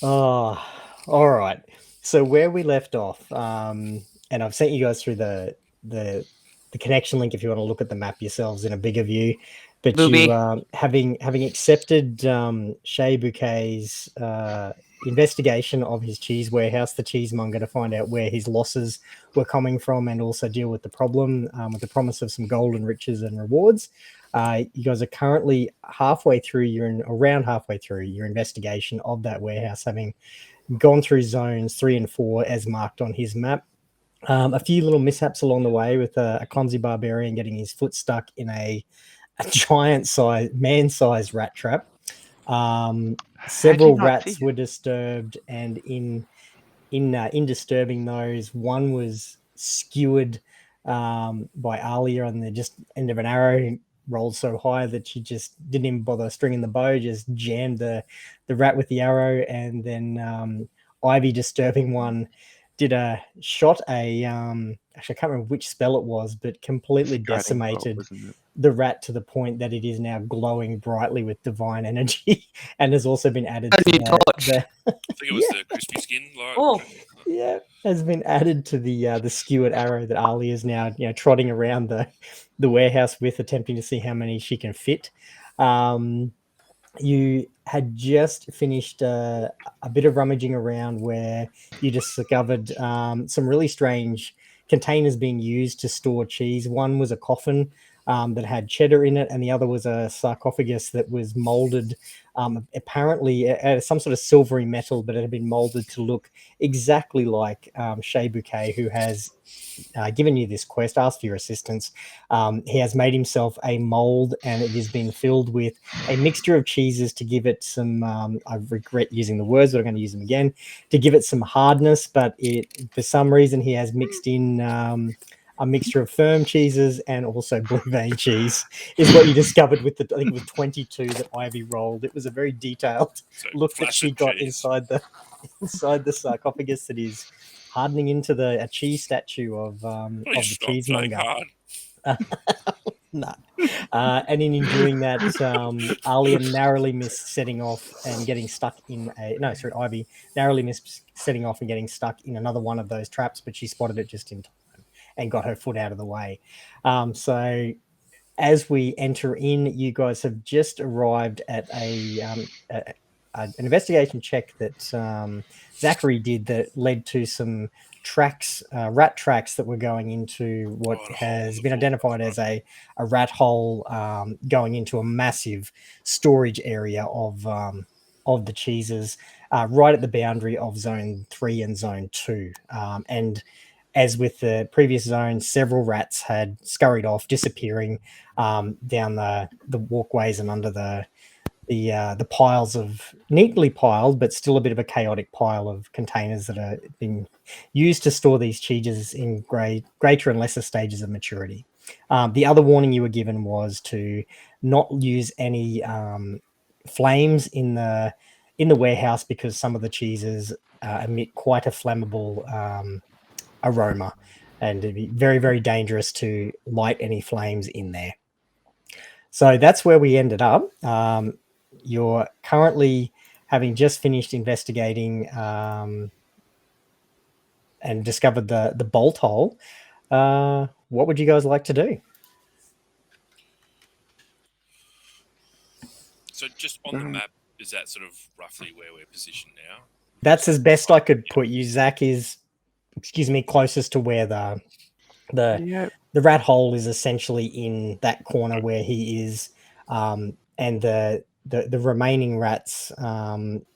Oh, all right. So where we left off, and I've sent you guys through the connection link if you want to look at the map yourselves in a bigger view. But you, Booby. having accepted Shea Bouquet's investigation of his cheese warehouse, the cheesemonger, to find out where his losses were coming from, and also deal with the problem with the promise of some golden riches and rewards. You guys are currently around halfway through your investigation of that warehouse, having gone through zones 3 and 4 as marked on his map. A few little mishaps along the way with a clumsy barbarian getting his foot stuck in a man-sized rat trap. How'd you Several not see rats it? were disturbed, and in disturbing those, one was skewered by Alia on the just end of an arrow, rolled so high that she just didn't even bother stringing the bow, just jammed the rat with the arrow. And then Ivy, disturbing one, did a shot a actually I can't remember which spell it was, but completely Guiding bolt, decimated wasn't it? the rat to the point that it is now glowing brightly with divine energy, and has also been added A to new torch. the I think it was yeah, the crispy skin. Like, Oh. yeah, has been added to the skewered arrow that Ali is now trotting around the warehouse with, attempting to see how many she can fit. You had just finished a bit of rummaging around where you discovered some really strange containers being used to store cheese. One was a coffin that had cheddar in it, and the other was a sarcophagus that was molded, apparently some sort of silvery metal, but it had been molded to look exactly like Shea Bouquet, who has given you this quest, asked for your assistance. He has made himself a mold, and it has been filled with a mixture of cheeses to give it some. I regret using the words, but I'm going to use them again to give it some hardness. But for some reason, he has mixed in. A mixture of firm cheeses and also blue vein cheese is what you discovered with I think it was 22 that Ivy rolled. It was a very detailed so look that flash she of got cheese. inside the sarcophagus that is hardening into a cheese statue of Please the stop saying cheesemonger. hard. No. And in doing that, Alia narrowly missed setting off and getting stuck in Ivy narrowly missed setting off and getting stuck in another one of those traps, but she spotted it just in time and got her foot out of the way. So as we enter in, you guys have just arrived at an investigation check that Zachary did that led to some rat tracks that were going into what has been identified as a rat hole, going into a massive storage area of the cheeses, right at the boundary of Zone 3 and Zone 2. And as with the previous zone, several rats had scurried off, disappearing down the walkways and under the piles of neatly piled, but still a bit of a chaotic pile of containers that are being used to store these cheeses in greater and lesser stages of maturity. The other warning you were given was to not use any flames in the warehouse, because some of the cheeses emit quite a flammable aroma, and it'd be very, very dangerous to light any flames in there. So that's where we ended up. You're currently having just finished investigating and discovered the bolt hole. What would you guys like to do? So just on the map, is that sort of roughly where we're positioned now? That's as best I could put you. Zach is, closest to where the rat hole is, essentially in that corner where he is, and the remaining rats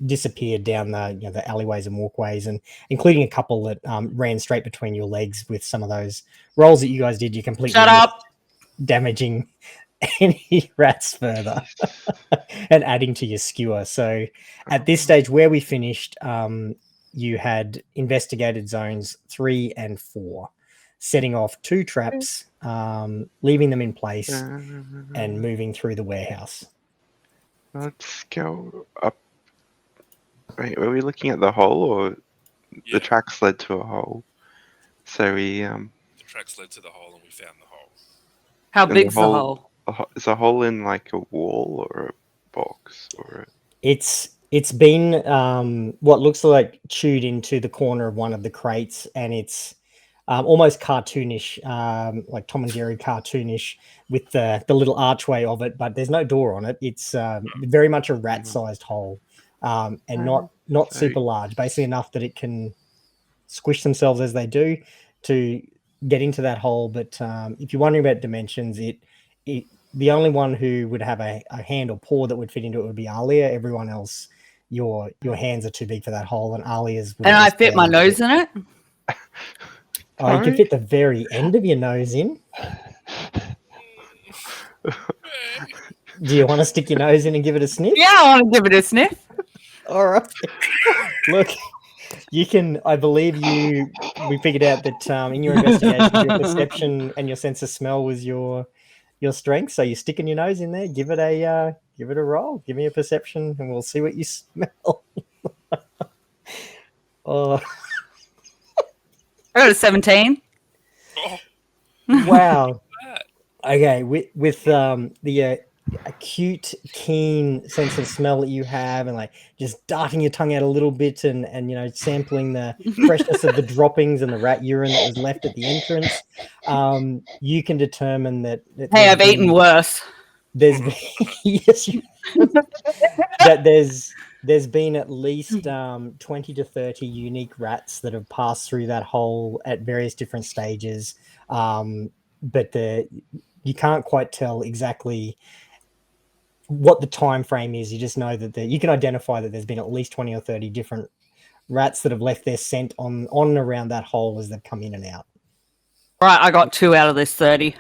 disappeared down the alleyways and walkways, and including a couple that ran straight between your legs. With some of those rolls that you guys did, you completely Shut up. damaging any rats further and adding to your skewer. So at this stage where we finished, you had investigated zones 3 and 4, setting off 2 traps, leaving them in place, and moving through the warehouse. Let's go up. Wait, were we looking at the hole, or the tracks led to a hole? So we The tracks led to the hole, and we found the hole. How big's the hole? Is a hole in like a wall or a box or? It's It's been what looks like chewed into the corner of one of the crates, and it's almost cartoonish, like Tom and Jerry cartoonish, with the little archway of it. But there's no door on it. It's very much a rat-sized hole, and not So- super large. Basically enough that it can squish themselves as they do to get into that hole. But if you're wondering about dimensions, the only one who would have a hand or paw that would fit into it would be Alia. Everyone else, your hands are too big for that hole, and Alia's. And I fit my nose in it. Oh, you can fit the very end of your nose in. Do you want to stick your nose in and give it a sniff? Yeah, I want to give it a sniff. All right. Look, you can. I believe we figured out that in your investigation, your perception and your sense of smell was your strength. So you're sticking your nose in there. Give it a roll. Give me a perception, and we'll see what you smell. Oh, I got a 17. Oh, wow. that. Okay, with the acute, keen sense of smell that you have, and like just darting your tongue out a little bit, and sampling the freshness of the droppings and the rat urine that was left at the entrance, you can determine that. Hey, I've eaten worse. There's been, yes, that there's been at least 20 to 30 unique rats that have passed through that hole at various different stages, but you can't quite tell exactly what the time frame is. You just know that you can identify that there's been at least 20 or 30 different rats that have left their scent on and around that hole as they've come in and out. Right, I got 2 out of this 30.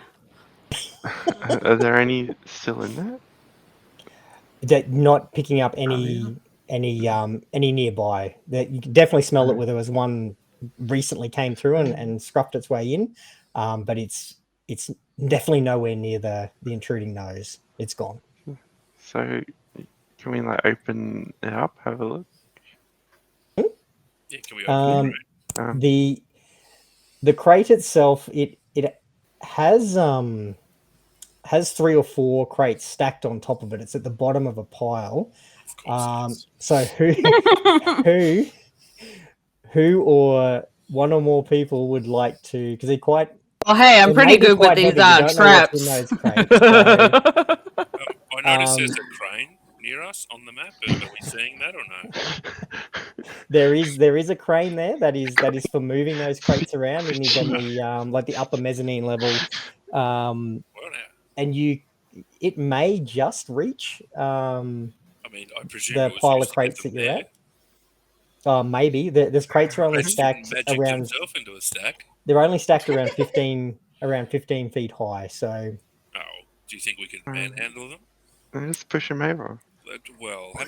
Are there any still in there? That not picking up any nearby. That you can definitely smell it where there was one recently came through and scruffed its way in, but it's definitely nowhere near the intruding nose. It's gone. So can we like open it up, have a look? Yeah, can we open it? The crate itself, it has 3 or 4 crates stacked on top of it. It's at the bottom of a pile. Of course it is. So who or one or more people would like to, because they're quite. Oh, hey, I'm they pretty may be good with quite these heavy. You don't know what's in traps. those crates, so I noticed there's a crane near us on the map. Are we seeing that or no? there is a crane there that is for moving those crates around, and is on the like the upper mezzanine level. Well, now, And it may just reach I mean, I presume the it was pile used of to crates get that them you're Oh, at. Maybe there's crates are only stacked magic around. himself into a stack. They're only stacked around 15 feet high. So Oh, do you think we could manhandle them? Just push them over. Well, how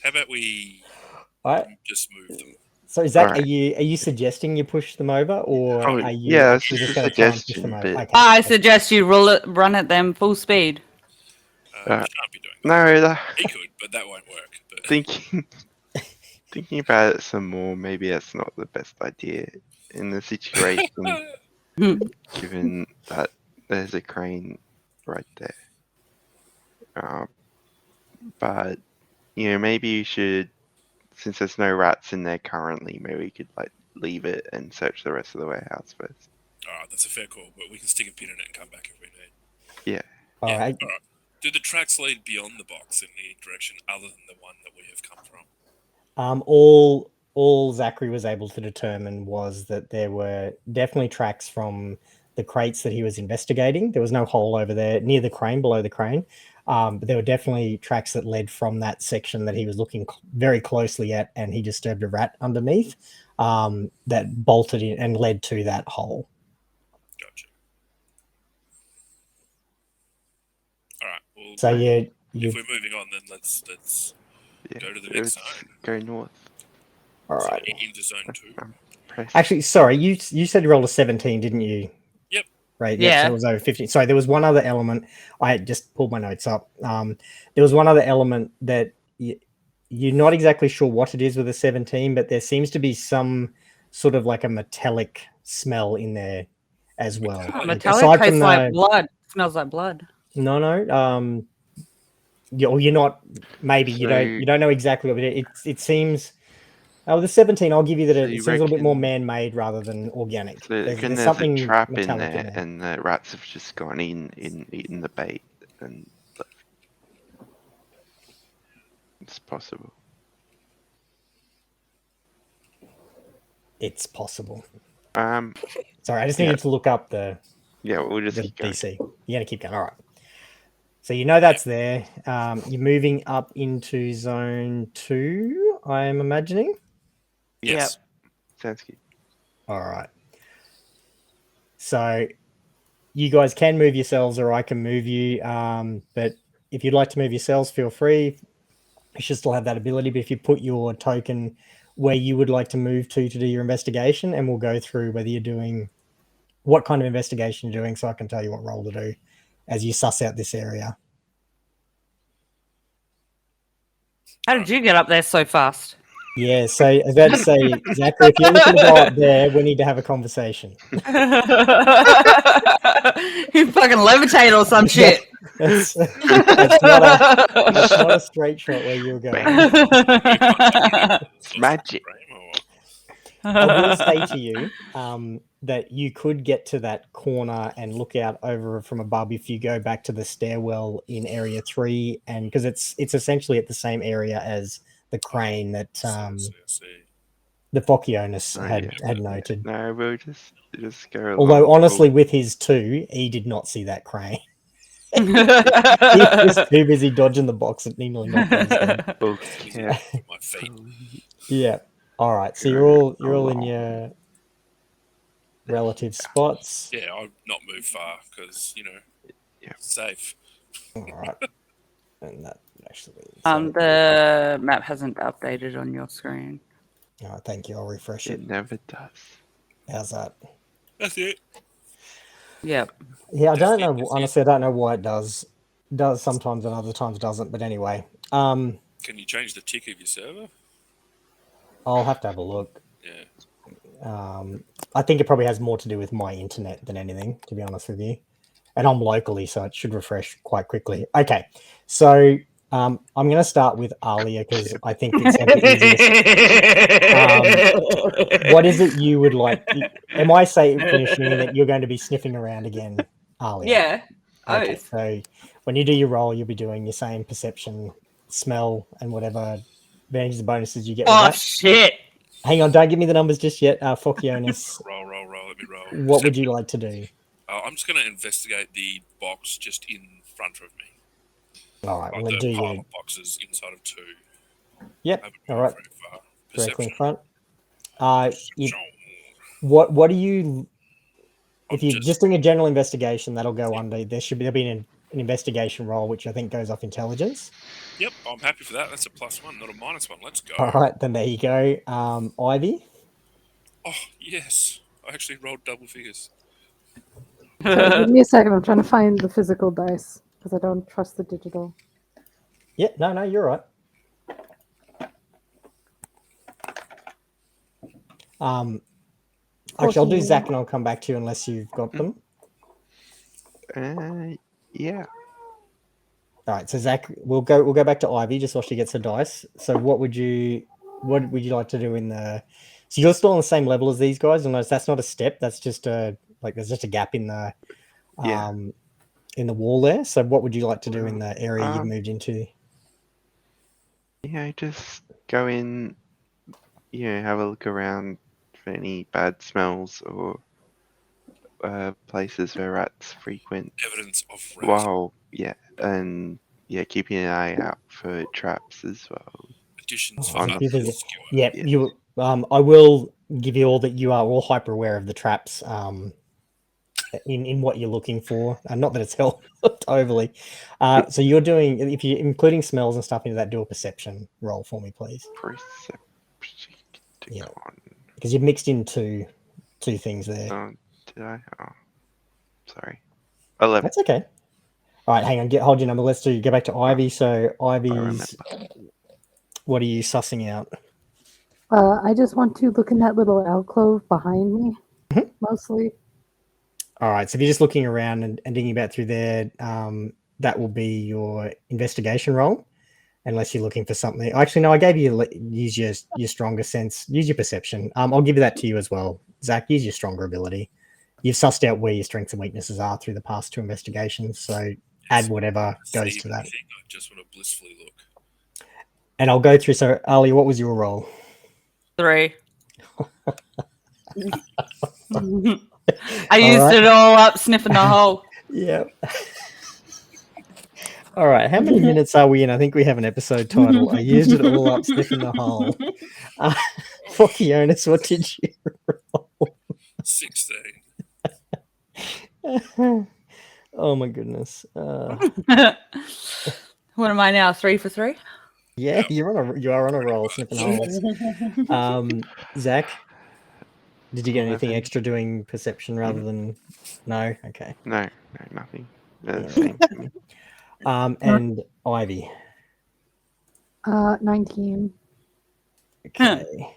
about we I. just move them? So is that Alright. are you suggesting you push them over, or Oh, are you yeah, it's actually just just a going to try and push them suggestion, over? but- Okay. I suggest you run at them full speed. We can't be doing that. No, He could, but that won't work. But thinking about it some more, maybe that's not the best idea in the situation, given that there's a crane right there. But maybe you should, since there's no rats in there currently, maybe we could like leave it and search the rest of the warehouse first. that's a fair call, but we can stick a pin in it and come back if we need. Yeah. All Yeah, right. all right. Do the tracks lead beyond the box in any direction other than the one that we have come from? All Zachary was able to determine was that there were definitely tracks from the crates that he was investigating. There was no hole over there near the crane, below the crane. But there were definitely tracks that led from that section that he was looking very closely at, and he disturbed a rat underneath that bolted in and led to that hole. Gotcha. All right. Well, So if you we're moving on, then let's go to the next zone. Go north. all right. Into zone 2. Press. Actually, sorry, you said you rolled a 17, didn't you? Yep. Right. Yeah. So it was over 50. Sorry, there was one other element. I had just pulled my notes up. There was one other element that you're not exactly sure what it is with a 17, but there seems to be some sort of like a metallic smell in there as well. Metallic tastes like blood. Smells like blood. No. You're not. Maybe you don't know exactly what it seems. Oh, the 17. I'll give you that. So It you seems a little bit more reckon- man-made rather than organic. So There's there's something a trap in metallic there, and the rats have just gone in eaten the bait, and it's possible. It's possible. Sorry, I just needed to look up the we'll just keep going. DC. You're gonna keep going. All right. So you know that's there. You're moving up into zone 2, I'm imagining. Yes. Sounds good. All right. So you guys can move yourselves, or I can move you. But if you'd like to move yourselves, feel free. You should still have that ability. But if you put your token where you would like to move to do your investigation, and we'll go through whether you're doing what kind of investigation you're doing, so I can tell you what role to do as you suss out this area. How did you get up there so fast? Yeah, so I was about to say, Zachary, if you're looking to go up there, we need to have a conversation. You fucking levitate or some shit. That's not a straight shot where you're going. It's magic. I will say to you that you could get to that corner and look out over from above if you go back to the stairwell in area 3, and because it's essentially at the same area as the crane that the Phocyonis had noted. No, we'll just go. Although honestly, with his 2, he did not see that crane. He was too busy dodging the box and nearly knocked his head. Okay. My feet. Yeah. All right. So you're all in your relative spots. Yeah, I'll not move far because safe. All right. And that actually. The map hasn't updated on your screen. All right. Thank you. I'll refresh it. It never does. How's that? That's it. Yep. Yeah, I don't know. Honestly, I don't know why it does sometimes and other times doesn't. But anyway, Can you change the tick of your server? I'll have to have a look. Yeah. I think it probably has more to do with my internet than anything, to be honest with you. And I'm locally, so it should refresh quite quickly. Okay, so I'm going to start with Alia because I think it's the easiest. What is it you would like? Am I finishing that you're going to be sniffing around again, Alia? Yeah. Okay, so when you do your roll, you'll be doing your same perception, smell, and whatever advantages and bonuses you get. With that. Shit. Hang on, don't give me the numbers just yet. Phocyonis. Roll. Let me roll. What would you like to do? I'm just going to investigate the box just in front of me. All right, Like I'm going to do pile your... of boxes inside of 2. Yep, all right. Directly in front. Perception. What do you... If you're just doing a general investigation, that'll go under... There'll be an investigation roll, which I think goes off intelligence. Yep, I'm happy for that. That's a +1, not a -1. Let's go. All right, then there you go. Ivy? Oh, yes. I actually rolled double figures. Sorry, give me a second. I'm trying to find the physical dice because I don't trust the digital. Yeah, no, you're right. Actually, I'll do Zach and I'll come back to you unless you've got them. Yeah. All right, so Zach, we'll go back to Ivy just while she gets her dice. So what would you like to do in the... So you're still on the same level as these guys, and that's not a step. That's just there's just a gap in the in the wall there. So what would you like to do in the area you've moved into? Just go in. Have a look around for any bad smells or places where rats frequent. Evidence of rat. Wow. Yeah, and keeping an eye out for traps as well. Additions Oh, for yeah, you. I will give you all that you are all hyper aware of the traps in what you're looking for. Not that it's helped overly. So you're doing, if you're including smells and stuff into that, do a perception roll for me, please. Perception. Yeah, because you've mixed in two things there. Oh, did I? Oh, sorry. 11. That's okay. All right, hang on. Hold your number. Let's go back to Ivy. So Ivy's, what are you sussing out? I just want to look in that little alcove behind me, mostly. All right, so if you're just looking around and digging about through there, that will be your investigation roll, unless you're looking for something. Actually, no, I gave you use your stronger sense, use your perception. I'll give that to you as well, Zach. Use your stronger ability. You've sussed out where your strengths and weaknesses are through the past 2 investigations, so add whatever goes to that. I just want to blissfully look. And I'll go through. So, Ali, what was your roll? 3. I used it all up sniffing the hole. Yeah. All right. How many minutes are we in? I think we have an episode title. I used it all up sniffing the hole. Fokionis, what did you roll? 16. Oh my goodness. What am I now? 3 for 3? Yeah, you are on a roll sniffing holes. Zach, did you get anything extra doing perception rather than no? Okay. No, nothing. They're the same to me. And Ivy. 19. Okay.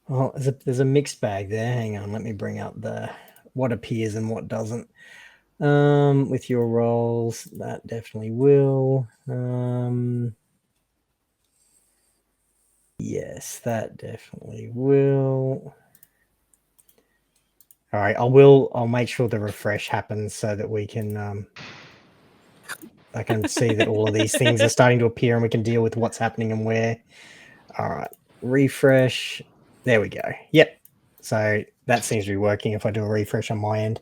Well, there's a mixed bag there. Hang on, let me bring up what appears and what doesn't. With your rolls, that definitely will. Yes, that definitely will. All right, I'll make sure the refresh happens so that we can I can see that all of these things are starting to appear and we can deal with what's happening and where. All right, refresh. There we go. Yep. So that seems to be working if I do a refresh on my end.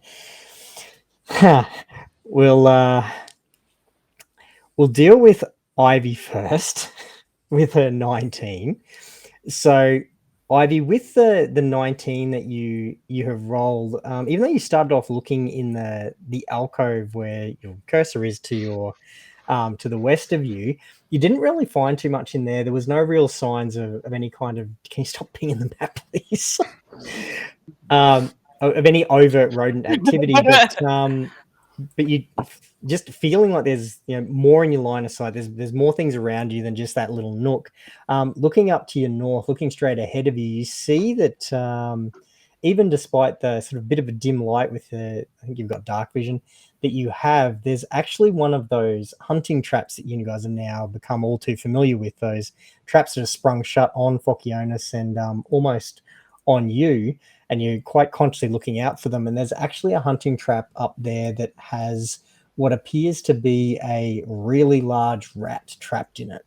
We'll deal with Ivy first with her 19. So Ivy, with the 19 that you have rolled, even though you started off looking in the alcove where your cursor is to the west of you, you didn't really find too much in there. There was no real signs of any kind of. Can you stop pinging the map, please? Of any overt rodent activity, but you just feeling like there's more in your line of sight. There's more things around you than just that little nook. Looking up to your north, looking straight ahead of you, you see that even despite the sort of bit of a dim light with I think you've got dark vision that you have, there's actually one of those hunting traps that you guys have now become all too familiar with. Those traps that are sprung shut on Fokionis and almost on you. And you're quite consciously looking out for them. And there's actually a hunting trap up there that has what appears to be a really large rat trapped in it.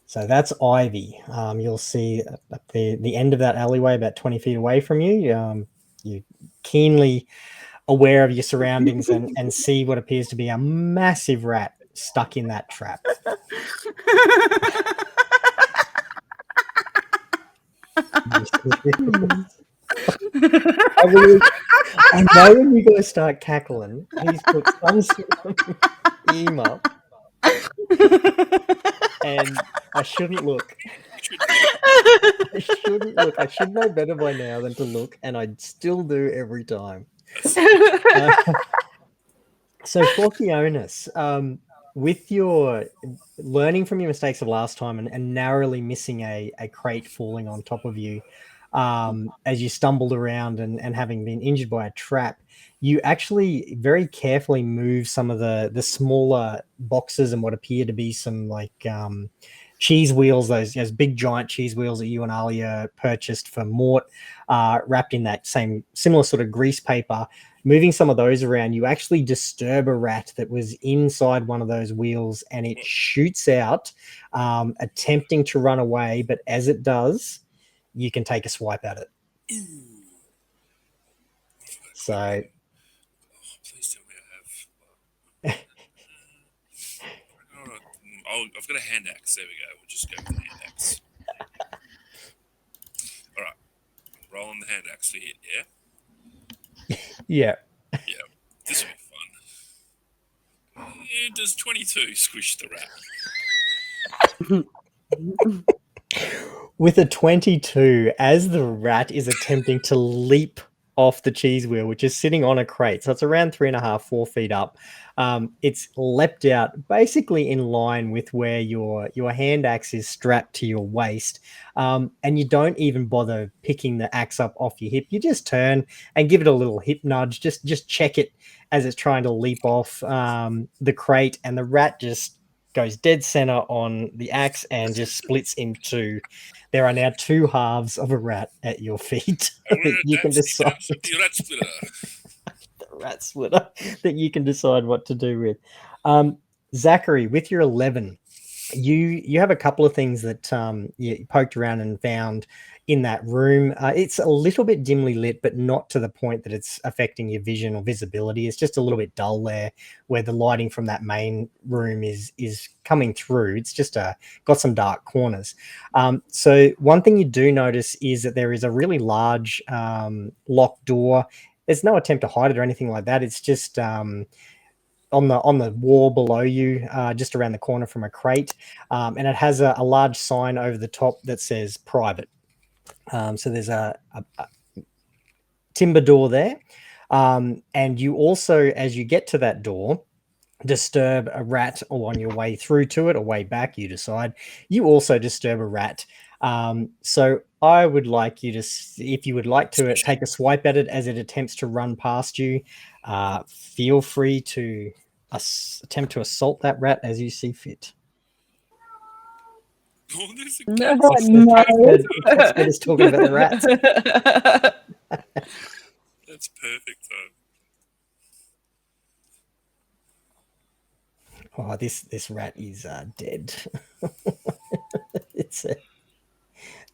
So that's Ivy. You'll see at the end of that alleyway, about 20 feet away from you, you're keenly aware of your surroundings and see what appears to be a massive rat stuck in that trap. I know when you guys start cackling, he's put some sort of theme up, and I shouldn't look. I should know better by now than to look, and I still do every time. So, Fokionis, with your learning from your mistakes of last time and narrowly missing a crate falling on top of you, as you stumbled around and having been injured by a trap, you actually very carefully move some of the smaller boxes and what appear to be some cheese wheels, those big giant cheese wheels that you and Alia purchased for Mort, wrapped in that similar sort of grease paper. Moving some of those around, you actually disturb a rat that was inside one of those wheels, and it shoots out, attempting to run away. But as it does, you can take a swipe at it. So, please tell me I have. I've got a hand axe. There we go. We'll just go with the hand axe. All right, I'm rolling the hand axe to hit. Yeah. Yeah. Yeah, this will be fun. Does 22 squish the rat? With a 22, as the rat is attempting to leap off the cheese wheel, which is sitting on a crate. So it's around 3.5, 4 feet up. It's leapt out basically in line with where your hand axe is strapped to your waist. And you don't even bother picking the axe up off your hip. You just turn and give it a little hip nudge. Just check it as it's trying to leap off the crate, and the rat just goes dead center on the axe and just splits in two. There are now 2 halves of a rat at your feet that you can decide. The rat splitter. The rat splitter that you can decide what to do with. Zachary, with your 11, you have a couple of things that you poked around and found in that room. It's a little bit dimly lit, but not to the point that it's affecting your vision or visibility. It's just a little bit dull there, where the lighting from that main room is coming through. It's just got some dark corners. So one thing you do notice is that there is a really large locked door. There's no attempt to hide it or anything like that. It's just on the wall below you, just around the corner from a crate, and it has a large sign over the top that says private. So there's a timber door there, and you also, as you get to that door, disturb a rat along your way through to it or way back, you decide. You also disturb a rat. So I would like you to, if you would like to take a swipe at it as it attempts to run past you, feel free to attempt to assault that rat as you see fit. Oh, there's a No, cat. Foxbed is talking about the rats. That's perfect, though. Oh, this rat is dead. It's a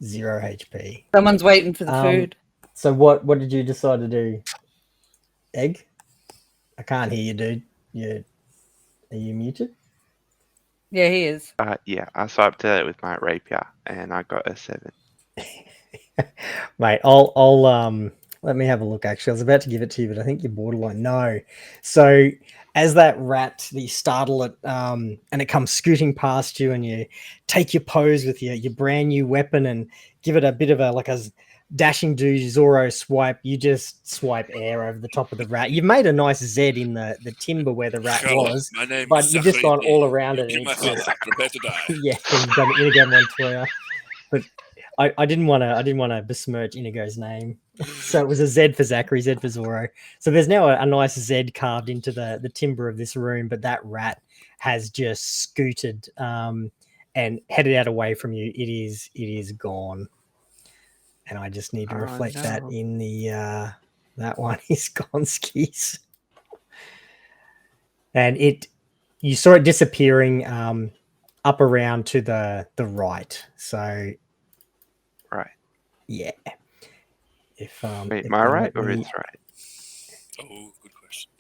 0 HP. Someone's waiting for the food. So what did you decide to do? Egg? I can't hear you, dude. Are you muted? Yeah, he is. Yeah, I swiped it with my rapier and I got a 7. Mate, I'll let me have a look. Actually, I was about to give it to you, but I think you're borderline. No. So as that rat, you startle it, and it comes scooting past you, and you take your pose with your brand new weapon and give it a bit of a dashing do Zorro swipe. You just swipe air over the top of the rat. You've made a nice Z in the timber where the rat Hello, was, my name but is you've just gone Zachary. all around it. Kill And my it's just, father. Prepare to die. yeah, you've done Inigo Montoya. But I didn't want to besmirch Inigo's name, so it was a Z for Zachary, Z for Zorro. So there's now a nice Z carved into the timber of this room, but that rat has just scooted and headed out away from you. It is gone, and I just need to reflect that in the that one is gone skis, and you saw it disappearing up around to the right. So. Right. Yeah. If Wait, if my they right let or me- its right? Oh, good question.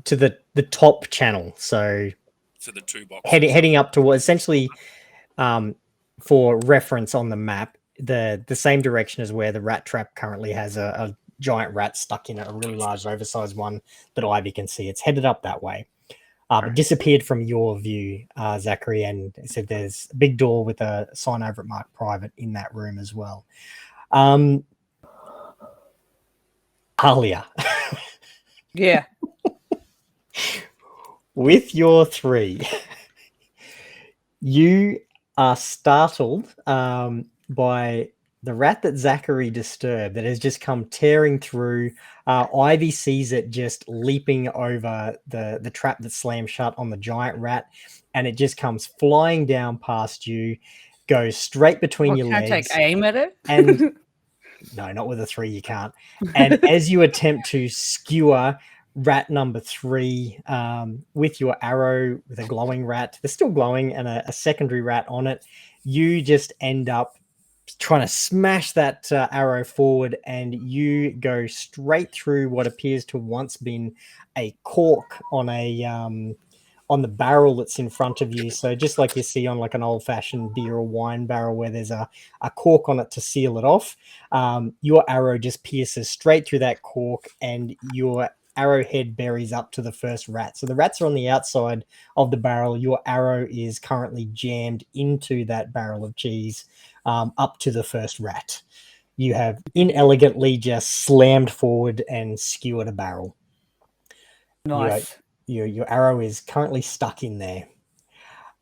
to the top channel. So So the 2 boxes. heading up to essentially for reference on the map, the same direction as where the rat trap currently has a giant rat stuck in it, a really large oversized one that Ivy can see. It's headed up that way. But disappeared from your view, Zachary, and said there's a big door with a sign over it marked private in that room as well. Alia, Yeah. with your 3, you are startled by the rat that Zachary disturbed that has just come tearing through. Ivy sees it just leaping over the trap that slammed shut on the giant rat, and it just comes flying down past you, goes straight between your Can I legs. take aim at it? And no, not with a 3, you can't. And as you attempt to skewer rat number 3 with your arrow with a glowing rat, they're still glowing, and a secondary rat on it, you just end up trying to smash that arrow forward, and you go straight through what appears to have once been a cork on the barrel that's in front of you. So just like you see on like an old-fashioned beer or wine barrel where there's a cork on it to seal it off, your arrow just pierces straight through that cork, and your arrowhead buries up to the first rat. So the rats are on the outside of the barrel. Your arrow is currently jammed into that barrel of cheese, up to the first rat. you have inelegantly just slammed forward and skewered a barrel. Nice. Your arrow is currently stuck in there.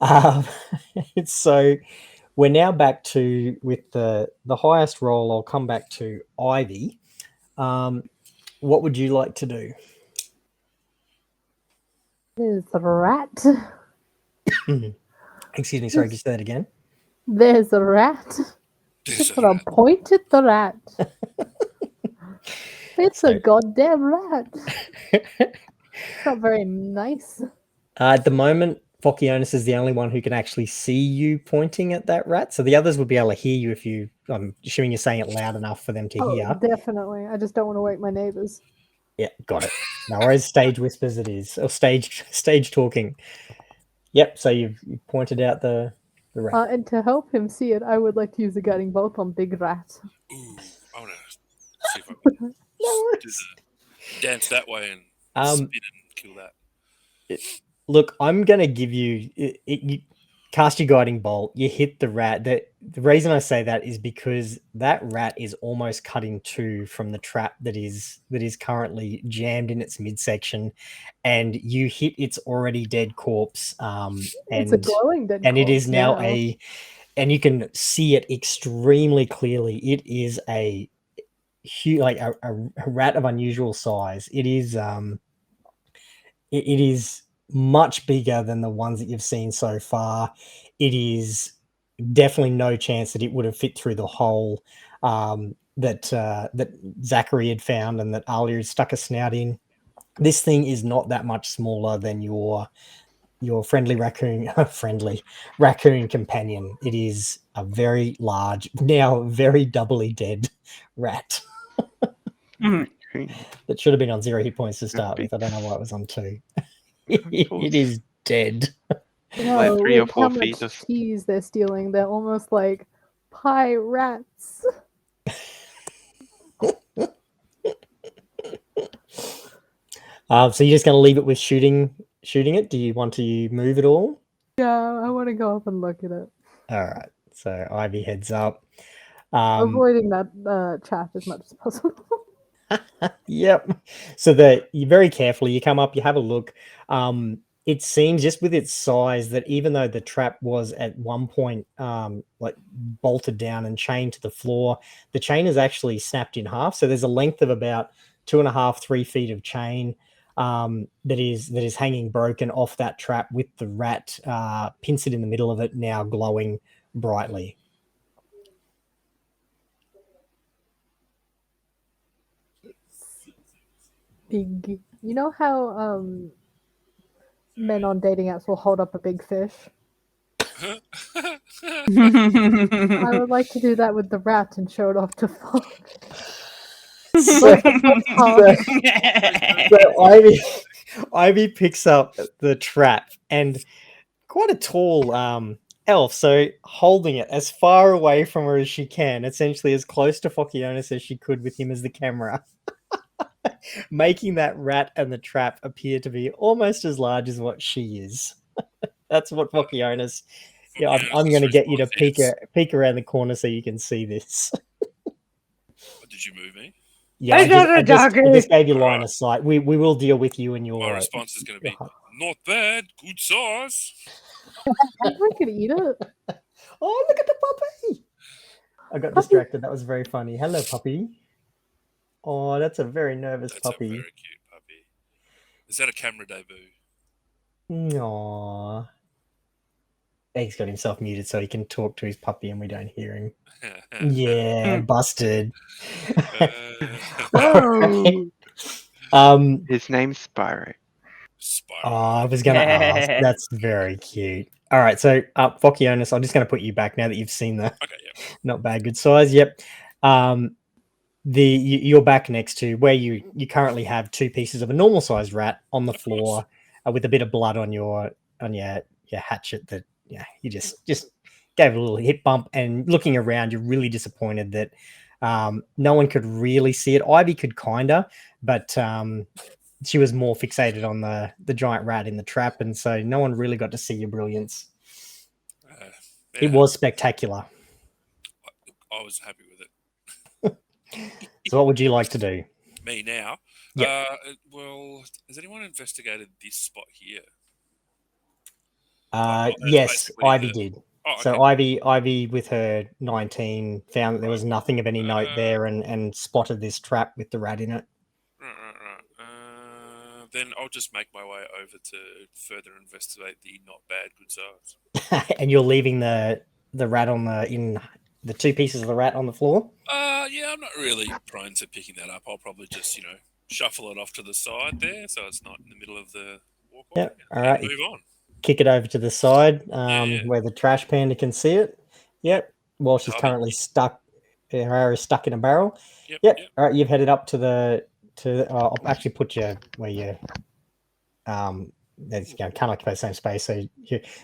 Um, so we're now back to, with the highest roll, I'll come back to Ivy. What would you like to do? There's a rat. Excuse me, sorry, can you say that again? There's a rat. There's Just a gonna rat. point at the rat. It's So- a goddamn rat. It's not very nice. At the moment, Fokionis is the only one who can actually see you pointing at that rat. So the others would be able to hear you if you, I'm assuming you're saying it loud enough for them to Oh, hear. definitely. I just don't want to wake my neighbors. Yeah, got it. No worries, stage whispers it is. Or stage talking. Yep, so you've pointed out the rat. And to help him see it, I would like to use a guiding bolt on Big Rat. Ooh, I want to see if I can No do worries. the dance that way and spin and kill that. Look, I'm going to give you, you cast your guiding bolt, you hit the rat. The reason I say that is because that rat is almost cut in two from the trap that is currently jammed in its midsection, and you hit its already dead corpse. It's a glowing dead and it corpse is now and you can see it extremely clearly. It is a huge, like a rat of unusual size. It is it is much bigger than the ones that you've seen so far. It is definitely no chance that it would have fit through the hole that Zachary had found and that Alia had stuck a snout in. This thing is not that much smaller than your friendly raccoon companion. It is a very large, now very doubly dead rat. That should have been on 0 hit points to start with. I don't know why it was on 2. It is dead. Like 3 or with 4 how feet much cheese they're stealing, they're almost like pie rats. So you're just going to leave it with shooting it? Do you want to move at all? Yeah, I want to go up and look at it. All right. So Ivy heads up. Avoiding that chaff as much as possible. Yep. So you very carefully, you come up, you have a look. It seems just with its size that even though the trap was at one point like bolted down and chained to the floor, the chain is actually snapped in half. So there's a length of about 2.5, 3 feet of chain that is hanging broken off that trap, with the rat pincered in the middle of it, now glowing brightly. Big. You know how men on dating apps will hold up a big fish? I would like to do that with the rat and show it off to folk. So Ivy picks up the trap, and quite a tall elf, so holding it as far away from her as she can, essentially as close to Fokionis as she could with him as the camera, making that rat and the trap appear to be almost as large as what she is. That's what Fokionis. Yeah, I'm going to get you to peek around the corner so you can see this. Did you move me? Yeah, I just gave you line of sight. We will deal with you and your. My response is going to be not bad, good size. I could eat it. Oh, look at the puppy! I got distracted. That was very funny. Hello, puppy. Oh, that's a very nervous puppy. A very cute puppy. Is that a camera debut? Aww. He's got himself muted so he can talk to his puppy and we don't hear him. Yeah, busted. Oh. His name's Spyro. Oh, I was going to ask. That's very cute. All right, so Fokionis, I'm just going to put you back now that you've seen the not bad, good size. Yep. You're back next to where you currently have 2 pieces of a normal sized rat on the floor with a bit of blood on your hatchet that you just gave it a little hip bump, and looking around you're really disappointed that no one could really see it. Ivy could kinda, but she was more fixated on the giant rat in the trap, and so no one really got to see your brilliance. It was spectacular. I was happy with it. So what would you like to do? Me now. Yep. Well, has anyone investigated this spot here? Yes, basically Ivy the- did. Oh, So okay. Ivy with her 19 found that there was nothing of any note there and spotted this trap with the rat in it. Right. Then I'll just make my way over to further investigate the not bad good size. And you're leaving the rat on the 2 pieces of the rat on the floor? Yeah, I'm not really prone to picking that up. I'll probably just, shuffle it off to the side there so it's not in the middle of the walk Yep. All and right. move on. Kick it over to the side Yeah. where the trash panda can see it. Yep. While she's Copy. currently stuck, her arrow is stuck in a barrel. Yep. All right. You've headed up to I'll actually put you where you that's kind of occupy the same space. So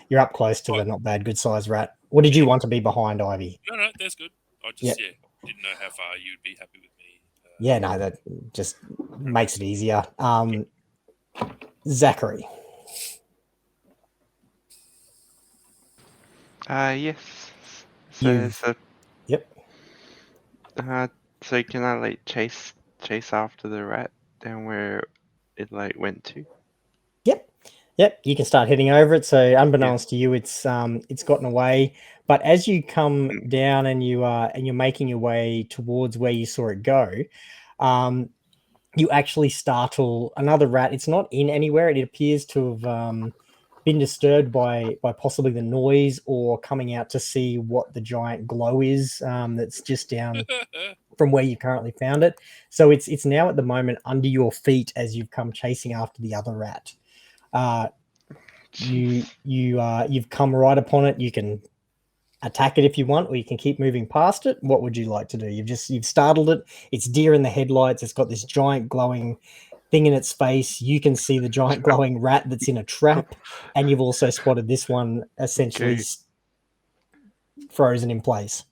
you're up close to the not bad good size rat. What did you want to be behind, Ivy? No, that's good. I just didn't know how far you'd be happy with me. Yeah, no, that just makes it easier. Zachary. Yes. Yep. So can I chase after the rat down where it went to? Yep, you can start heading over it. So unbeknownst to you, it's gotten away. But as you come down and you're making your way towards where you saw it go, you actually startle another rat. It's not in anywhere. It appears to have been disturbed by possibly the noise or coming out to see what the giant glow is that's just down from where you currently found it. So it's now at the moment under your feet as you've come chasing after the other rat. You've come right upon it. You can attack it if you want, or you can keep moving past it. What would you like to do? You've startled it. It's deer in the headlights. It's got this giant glowing thing in its face. You can see the giant glowing rat that's in a trap, and you've also spotted this one essentially frozen in place.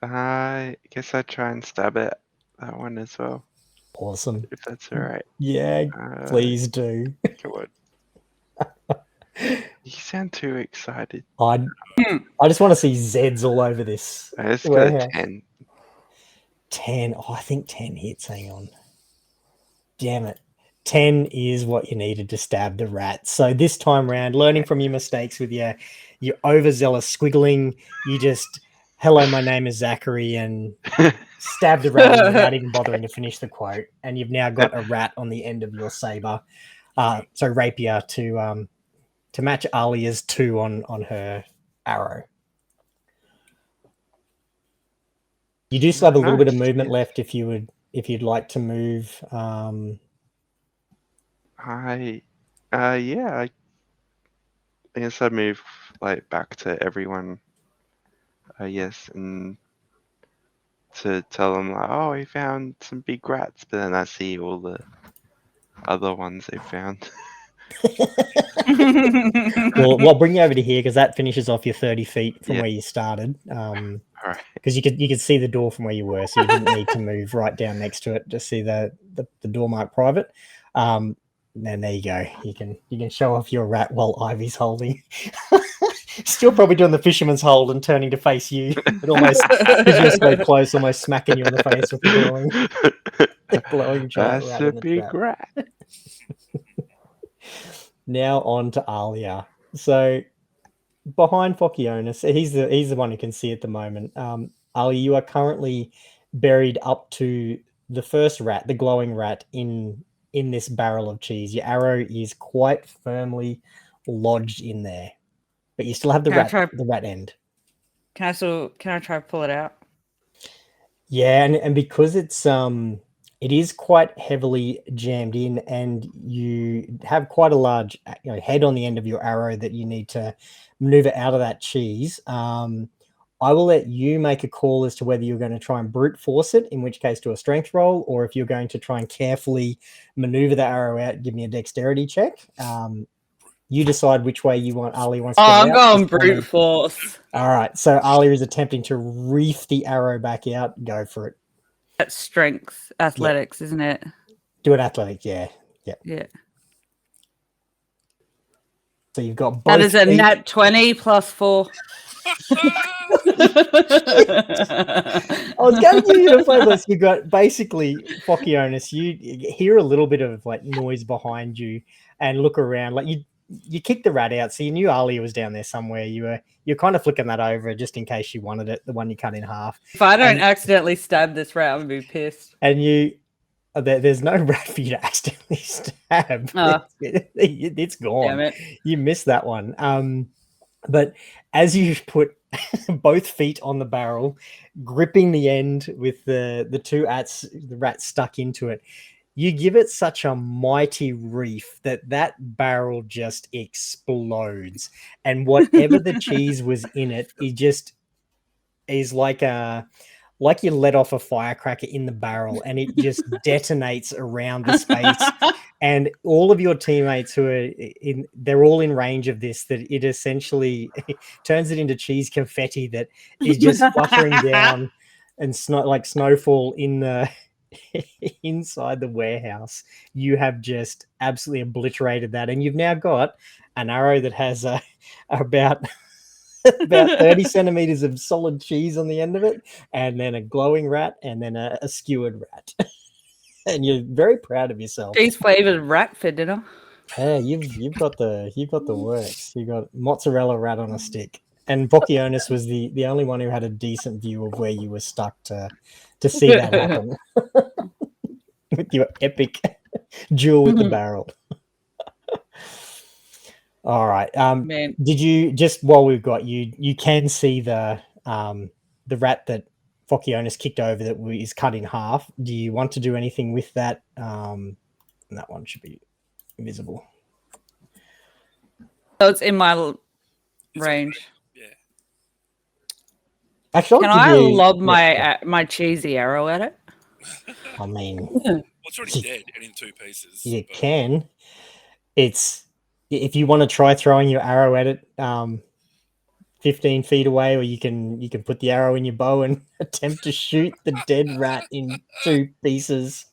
I guess I'd try and stab it, that one as well. Awesome. If that's all right. Yeah, please do. Come on. You sound too excited. I just want to see Zeds all over this. Let's go 10. 10. Oh, I think 10 hits. Hang on. Damn it. 10 is what you needed to stab the rat. So this time round, learning from your mistakes with your overzealous squiggling, you just, hello, my name is Zachary, and stab the rat without even bothering to finish the quote. And you've now got a rat on the end of your saber. Rapier to match Alia's 2 on her arrow. You do still have a little bit of movement left if you'd like to move. I guess I'd move back to everyone. Yes, and to tell them we found some big rats, but then I see all the other ones they found. Well, I'll bring you over to here because that finishes off your 30 feet from where you started. All right. Because you could see the door from where you were, so you didn't need to move right down next to it to see the door marked private. And there you go. You can show off your rat while Ivy's holding. Still probably doing the fisherman's hold and turning to face you. It almost, because you're so close, almost smacking you in the face with the glowing giant rat. That's a big rat. Now on to Alia. So behind Fokionis, he's the one who can see at the moment. Alia, you are currently buried up to the first rat, the glowing rat, in this barrel of cheese. Your arrow is quite firmly lodged in there, but you still have the rat end. Can I try to pull it out? Yeah, and because it is quite heavily jammed in, and you have quite a large head on the end of your arrow that you need to maneuver out of that cheese. I will let you make a call as to whether you're going to try and brute force it, in which case do a strength roll, or if you're going to try and carefully maneuver the arrow out, give me a dexterity check. You decide which way you want. Ali wants to get it out. I'm going brute force. All right, so Ali is attempting to reef the arrow back out. Go for it. That's strength, athletics, isn't it? Do an athletic, yeah. So you've got both. That is a nat 20 plus 4. I was going to give you the playlist. You got basically Fokionis. You hear a little bit of like noise behind you and look around. Like you kicked the rat out, so you knew Alia was down there somewhere. You're kind of flicking that over just in case she wanted it, the one you cut in half. If I don't accidentally stab this rat, I'm gonna be pissed. And there's no rat for you to accidentally stab. It's gone. Damn it. You missed that one. But as you put both feet on the barrel, gripping the end with the rats stuck into it, you give it such a mighty reef that barrel just explodes, and whatever the cheese was in it, it just is like you let off a firecracker in the barrel, and it just detonates around the space. And all of your teammates they're all in range of this, that it essentially turns it into cheese confetti that is just fluttering down and like snowfall in the inside the warehouse. You have just absolutely obliterated that, and you've now got an arrow that has about 30 centimeters of solid cheese on the end of it, and then a glowing rat, and then a skewered rat. And you're very proud of yourself. Cheese flavored rat for dinner. Yeah, you've got the works. You got mozzarella rat on a stick. And Bocchionis was the only one who had a decent view of where you were stuck to see that happen. With your epic duel with the barrel. All right. Man. Did you, just while we've got you can see the rat that Fokionis kicked over that is cut in half. Do you want to do anything with that? That one should be visible. So it's in my range. Yeah. Actually, can I lob my cheesy arrow at it? I mean, well, it's already dead and in two pieces. You can. It's if you want to try throwing your arrow at it 15 feet away, or you can put the arrow in your bow and attempt to shoot the dead rat in two pieces.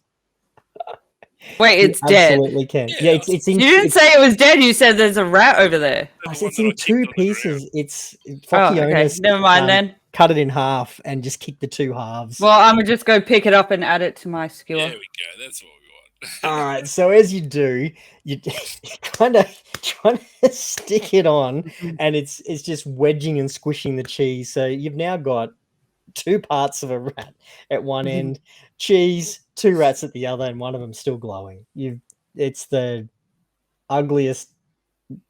Wait, it's dead. Absolutely can. Yeah, it's in. You didn't say it was dead. You said there's a rat over there. It's in two pieces. It's okay. Never mind then. Cut it in half and just kick the two halves. Well, I'm gonna just go pick it up and add it to my skewer. There we go. That's what we want. All right. So as you do, you kind of trying to stick it on, and it's just wedging and squishing the cheese. So you've now got two parts of a rat at one end, cheese, two rats at the other, and one of them still glowing. It's the ugliest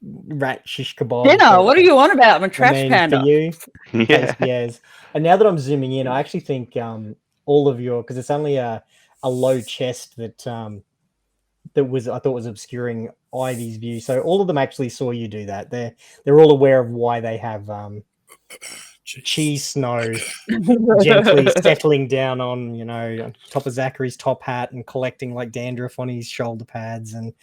rat shish kebab. Dinner? What are you on about? I'm a trash panda. For you, Yeah. yes. And now that I'm zooming in, I actually think all of your, because it's only a low chest that I thought was obscuring Ivy's view. So all of them actually saw you do that. They're all aware of why they have cheese snow gently settling down on, on top of Zachary's top hat and collecting like dandruff on his shoulder pads, and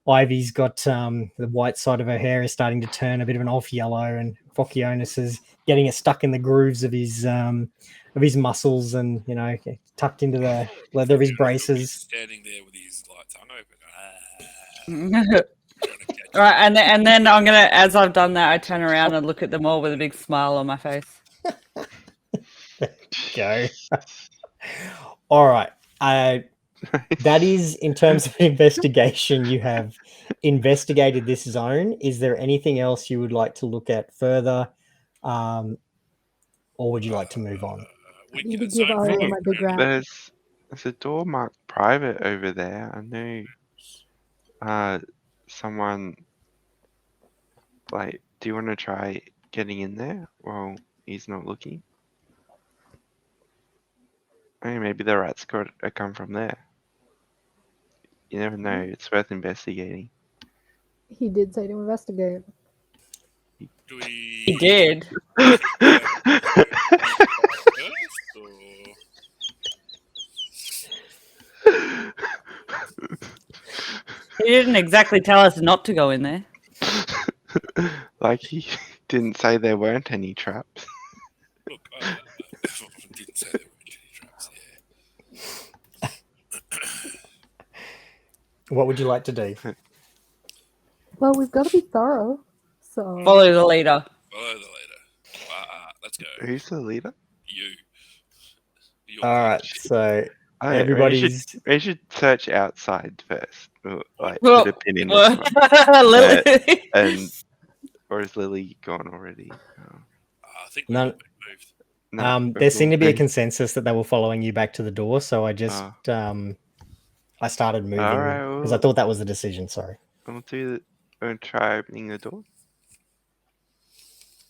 Ivy's got the white side of her hair is starting to turn a bit of an off yellow, and Fokionis is getting it stuck in the grooves of his muscles, and tucked into the leather of his braces. Standing there with his tongue open. All right, and then I'm gonna, as I've done that, I turn around and look at them all with a big smile on my face. Go. All right. That is, in terms of investigation, you have investigated this zone. Is there anything else you would like to look at further, or would you like to move on? You could give Aria my big rat. There's a door marked private over there. I knew someone, do you want to try getting in there while he's not looking? Maybe the rats got come from there. You never know. It's worth investigating. He did say to investigate. He did. He didn't exactly tell us not to go in there. He didn't say there weren't any traps. Look, I didn't say there weren't any traps. Yeah. What would you like to do? Well, we've got to be thorough. So Follow the leader. Follow the leader. Let's go. Who's the leader? You. You're All right, shit. so Oh, everybody's. we should search outside first. Like Well, put a pin in this one. Lily. And or is Lily gone already? Oh, I think we've No. all been moved. no, There seemed to be a moved. consensus that they were following you back to the door, so I just I started moving Alright, because I well, thought that was the decision. Sorry. We'll try opening the door.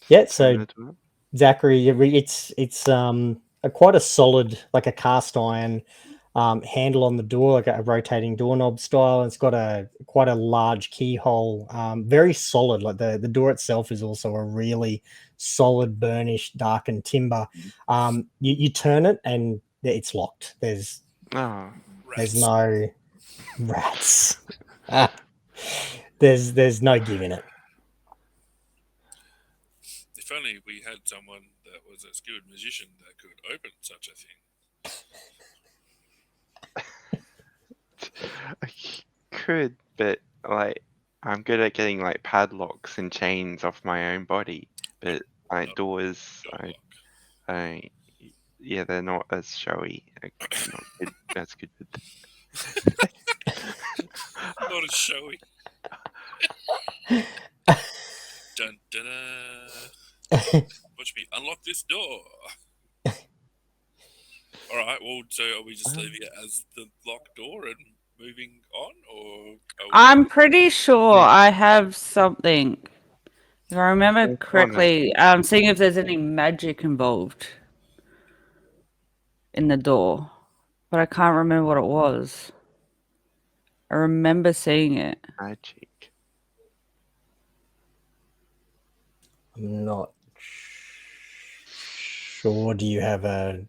Yeah. Open So the door. Zachary, it's quite a solid, like a cast iron handle on the door, like a rotating doorknob style. It's got quite a large keyhole, very solid. Like the door itself is also a really solid burnished darkened timber. You turn it and it's locked. There's Oh, Rats. no rats. There's no giving it. If only we had someone that was a skilled magician that could open such a thing. I could, but like I'm good at getting like padlocks and chains off my own body, but like doors, Door lock. yeah, they're not as showy. Not good. That's good. Not as showy. Dun, dun, dun. Watch me unlock this door. All right. Well, so are we just leaving it as the locked door and moving on, or? I'm pretty sure I have something. If I remember on then. correctly, seeing if there's any magic involved in the door, but I can't remember what it was. I remember seeing it. Magic. I'm not sure. Do you have a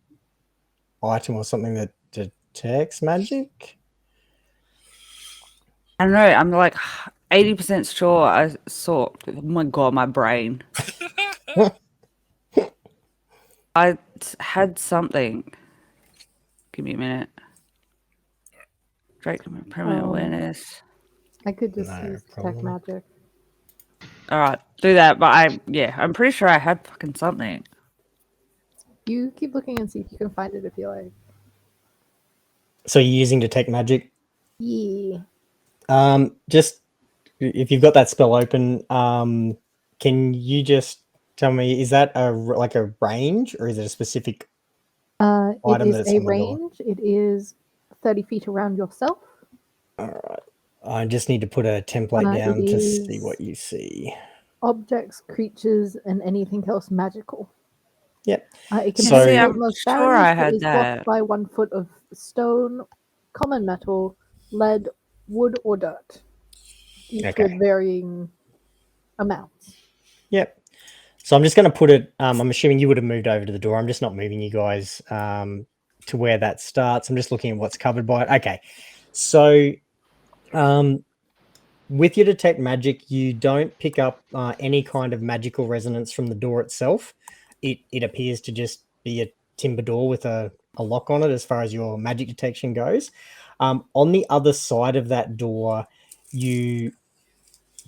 item or something that detects magic? I don't know. I'm like 80% sure I saw. Oh my god, my brain. I had something. Give me a minute. Drake, permanent awareness. I could just No use detect problem. magic. All right, do that. But I'm pretty sure I had fucking something. You keep looking and see if you can find it if you like. So you're using detect magic? Yeah. Just if you've got that spell open, can you just tell me, is that like a range or is it a specific It item is that's a on the door? range. It is 30 feet around yourself. All right. I just need to put a template down it to see is- what you see. Objects, creatures, and anything else magical. Yep. It can So- be See, I'm filled most sure barriers, I but had is blocked that. by 1 foot of stone, common metal, lead, wood, or dirt. Each Okay. with varying amounts. Yep. So I'm just going to put it. I'm assuming you would have moved over to the door. I'm just not moving you guys to where that starts. I'm just looking at what's covered by it. Okay. So with your detect magic, you don't pick up any kind of magical resonance from the door itself. It appears to just be a timber door with a lock on it as far as your magic detection goes. On the other side of that door, you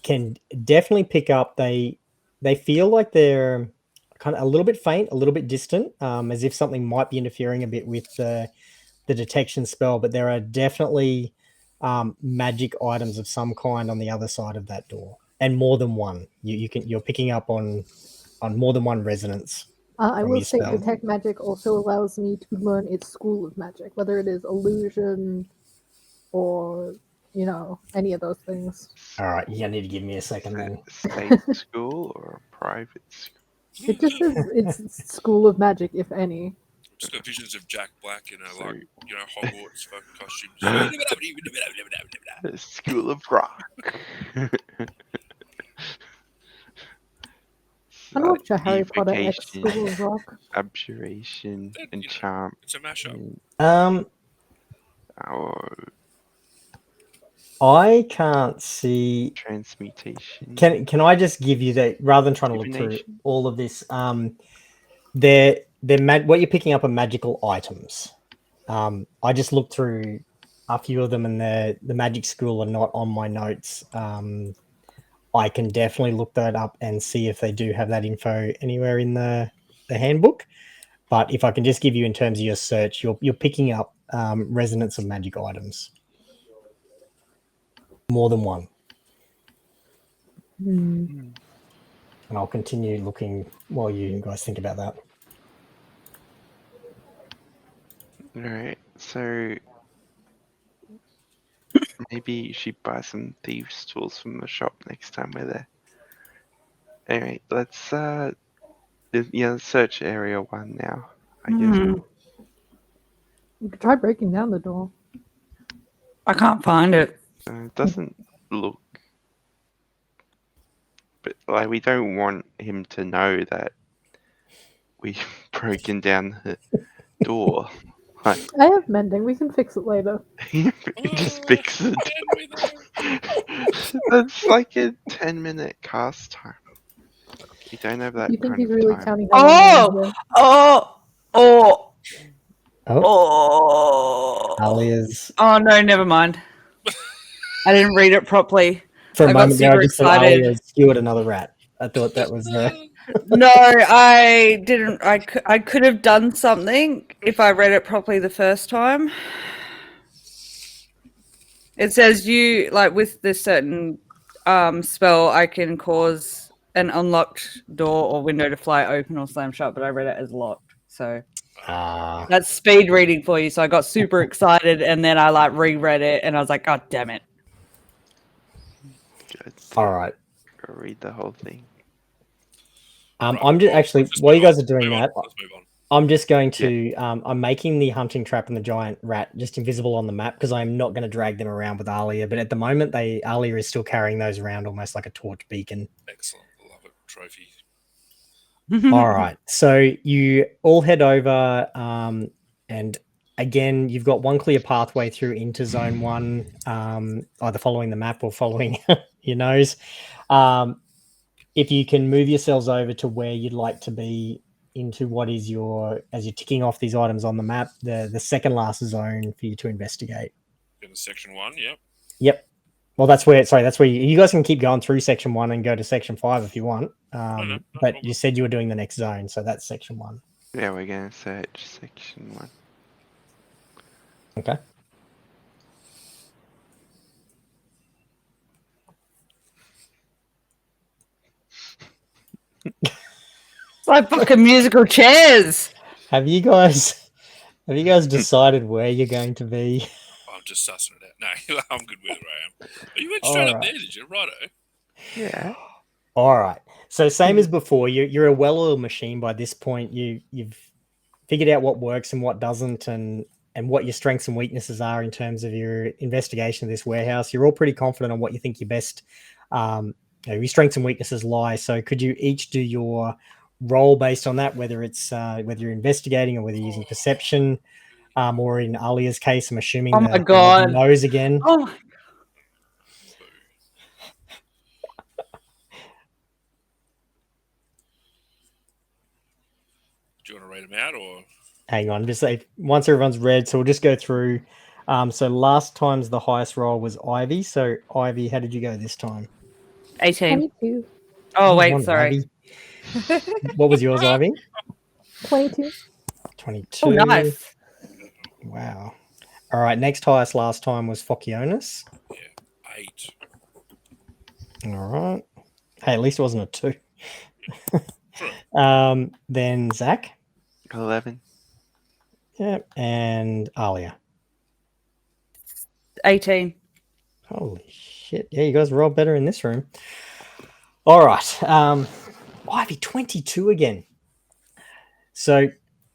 can definitely pick up they feel like they're kind of a little bit faint, a little bit distant, as if something might be interfering a bit with the detection spell, but there are definitely magic items of some kind on the other side of that door, and more than one. You're picking up on more than one resonance. I From will your say spell. detect magic also allows me to learn its school of magic, whether it is illusion or, any of those things. All right, you need to give me a second then. State school or a private school? It just says it's school of magic, if any. Just got visions of Jack Black in a So- Hogwarts fucking costume. The School of Rock. I don't watch a Harry Potter X Evocation, School of Rock. abjuration, enchant, It's a mashup. or I can't see. transmutation. Can I just give you that rather than trying to look through Divination. all of this? What you're picking up are magical items. I just looked through a few of them, and the magic school are not on my notes. I can definitely look that up and see if they do have that info anywhere in the handbook. But if I can just give you in terms of your search, you're picking up resonance of magic items. More than one. And I'll continue looking while you guys think about that. All right, so maybe you should buy some thieves' tools from the shop next time we're there. Anyway, let's search area 1 now, I guess. You could try breaking down the door. I can't find it. It doesn't look, but like we don't want him to know that we've broken down the door. Like, I have mending. We can fix it later. just fix it. That's like a 10-minute cast time. We don't have that You think kind he's of really time. counting how long we're in here? Alia's. Oh no, never mind. I didn't read it properly. For a I got moment there, I super just thought excited. Alia skewered another rat. I thought that was... No, I didn't. I could have done something if I read it properly the first time. It says you, like, with this certain spell, I can cause an unlocked door or window to fly open or slam shut, but I read it as locked. So that's speed reading for you. So I got super excited and then I like reread it and I was like, God damn it. Good. All right. Go read the whole thing. I'm just actually, while you guys are doing that, Let's move on. I'm just going to, I'm making the hunting trap and the giant rat just invisible on the map because I'm not going to drag them around with Alia. But at the moment, Alia is still carrying those around almost like a torch beacon. Excellent. Love it. Trophy. All right. So you all head over and again, you've got one clear pathway through into zone 1, either following the map or following your nose. If you can move yourselves over to where you'd like to be into what is as you're ticking off these items on the map, the second last zone for you to investigate. In section 1, yep. Yep. Well, that's where you guys can keep going through section 1 and go to section 5 if you want. No but problem. you said you were doing the next zone, so that's section 1. Yeah, we're gonna search section 1. Okay. It's like fucking musical chairs. Have you guys decided where you're going to be? I'm just sussing it out. No, I'm good where I am. But you went straight up there, did you? Righto. Yeah. All right. So same as before, you're a well-oiled machine by this point. You've figured out what works and what doesn't, and what your strengths and weaknesses are in terms of your investigation of this warehouse. You're all pretty confident on what you think your best, your strengths and weaknesses lie. So could you each do your roll based on that, whether it's whether you're investigating or whether you're using perception, or in Alia's case, I'm assuming Oh my God. the nose again. Oh my Do you want to read them out or? Hang on, just say once everyone's read, so we'll just go through. So last time's the highest roll was Ivy. So Ivy, how did you go this time? 18. 22. Oh, wait, on, sorry. Ivy. What was yours, Ivy? 22. 22. Oh, nice. Wow. All right, next highest last time was Fokionis. Yeah, 8. All right. Hey, at least it wasn't a 2. True. Then Zach. 11. Yeah, and Alia. 18. Holy shit. Yeah, you guys are all better in this room. All right. Ivy, 22 again. So,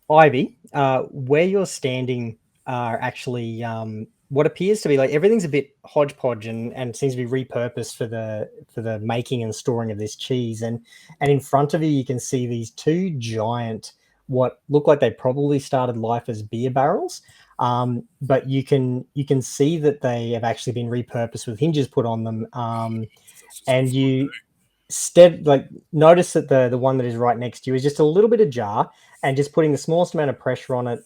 Ivy, where you're standing are actually what appears to be like everything's a bit hodgepodge and seems to be repurposed for the making and storing of this cheese. And in front of you can see these 2 giant, what look like they probably started life as beer barrels. But you can see that they have actually been repurposed with hinges put on them. And you notice that the one that is right next to you is just a little bit ajar, and just putting the smallest amount of pressure on it,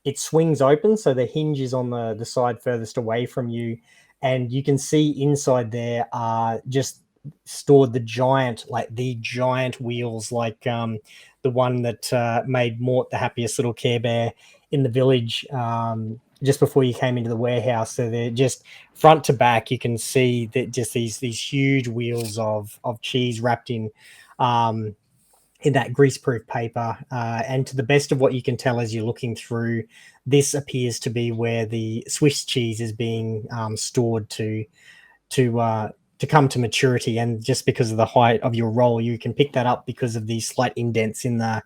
it swings open. So the hinge is on the side furthest away from you, and you can see inside there are just stored the giant wheels, like the one that made Mort the happiest little Care Bear in the village just before you came into the warehouse. So they're just front to back. You can see that just these huge wheels of cheese wrapped in that greaseproof paper. And to the best of what you can tell as you're looking through, this appears to be where the Swiss cheese is being stored to come to maturity. And just because of the height of your roll, you can pick that up because of these slight indents in the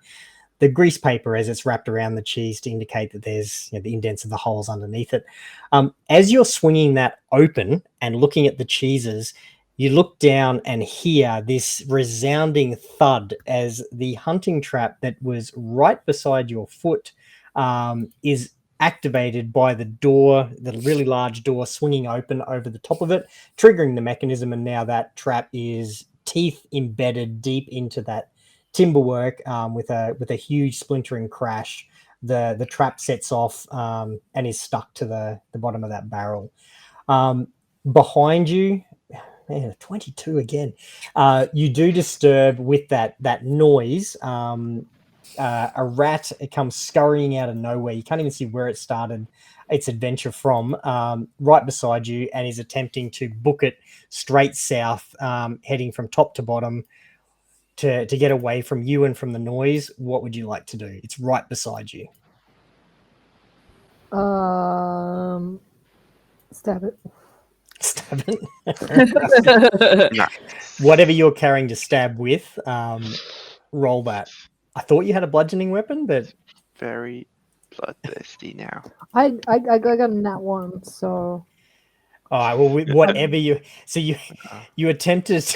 grease paper as it's wrapped around the cheese to indicate that there's the indents of the holes underneath it. As you're swinging that open and looking at the cheeses, you look down and hear this resounding thud as the hunting trap that was right beside your foot is activated by the door, the really large door swinging open over the top of it, triggering the mechanism. And now that trap is teeth embedded deep into that timber work with a huge splintering crash. The trap sets off and is stuck to the bottom of that barrel. Behind you, man, 22 again. You do disturb with that noise. A rat, it comes scurrying out of nowhere. You can't even see where it started its adventure from, right beside you, and is attempting to book it straight south, heading from top to bottom to get away from you and from the noise. What would you like to do? It's right beside you. Stab it. Stab it. Nice. Whatever you're carrying to stab with, roll that. I thought you had a bludgeoning weapon, but Very bloodthirsty now. I got a nat 1, so. All right. Well, whatever you. So you attempted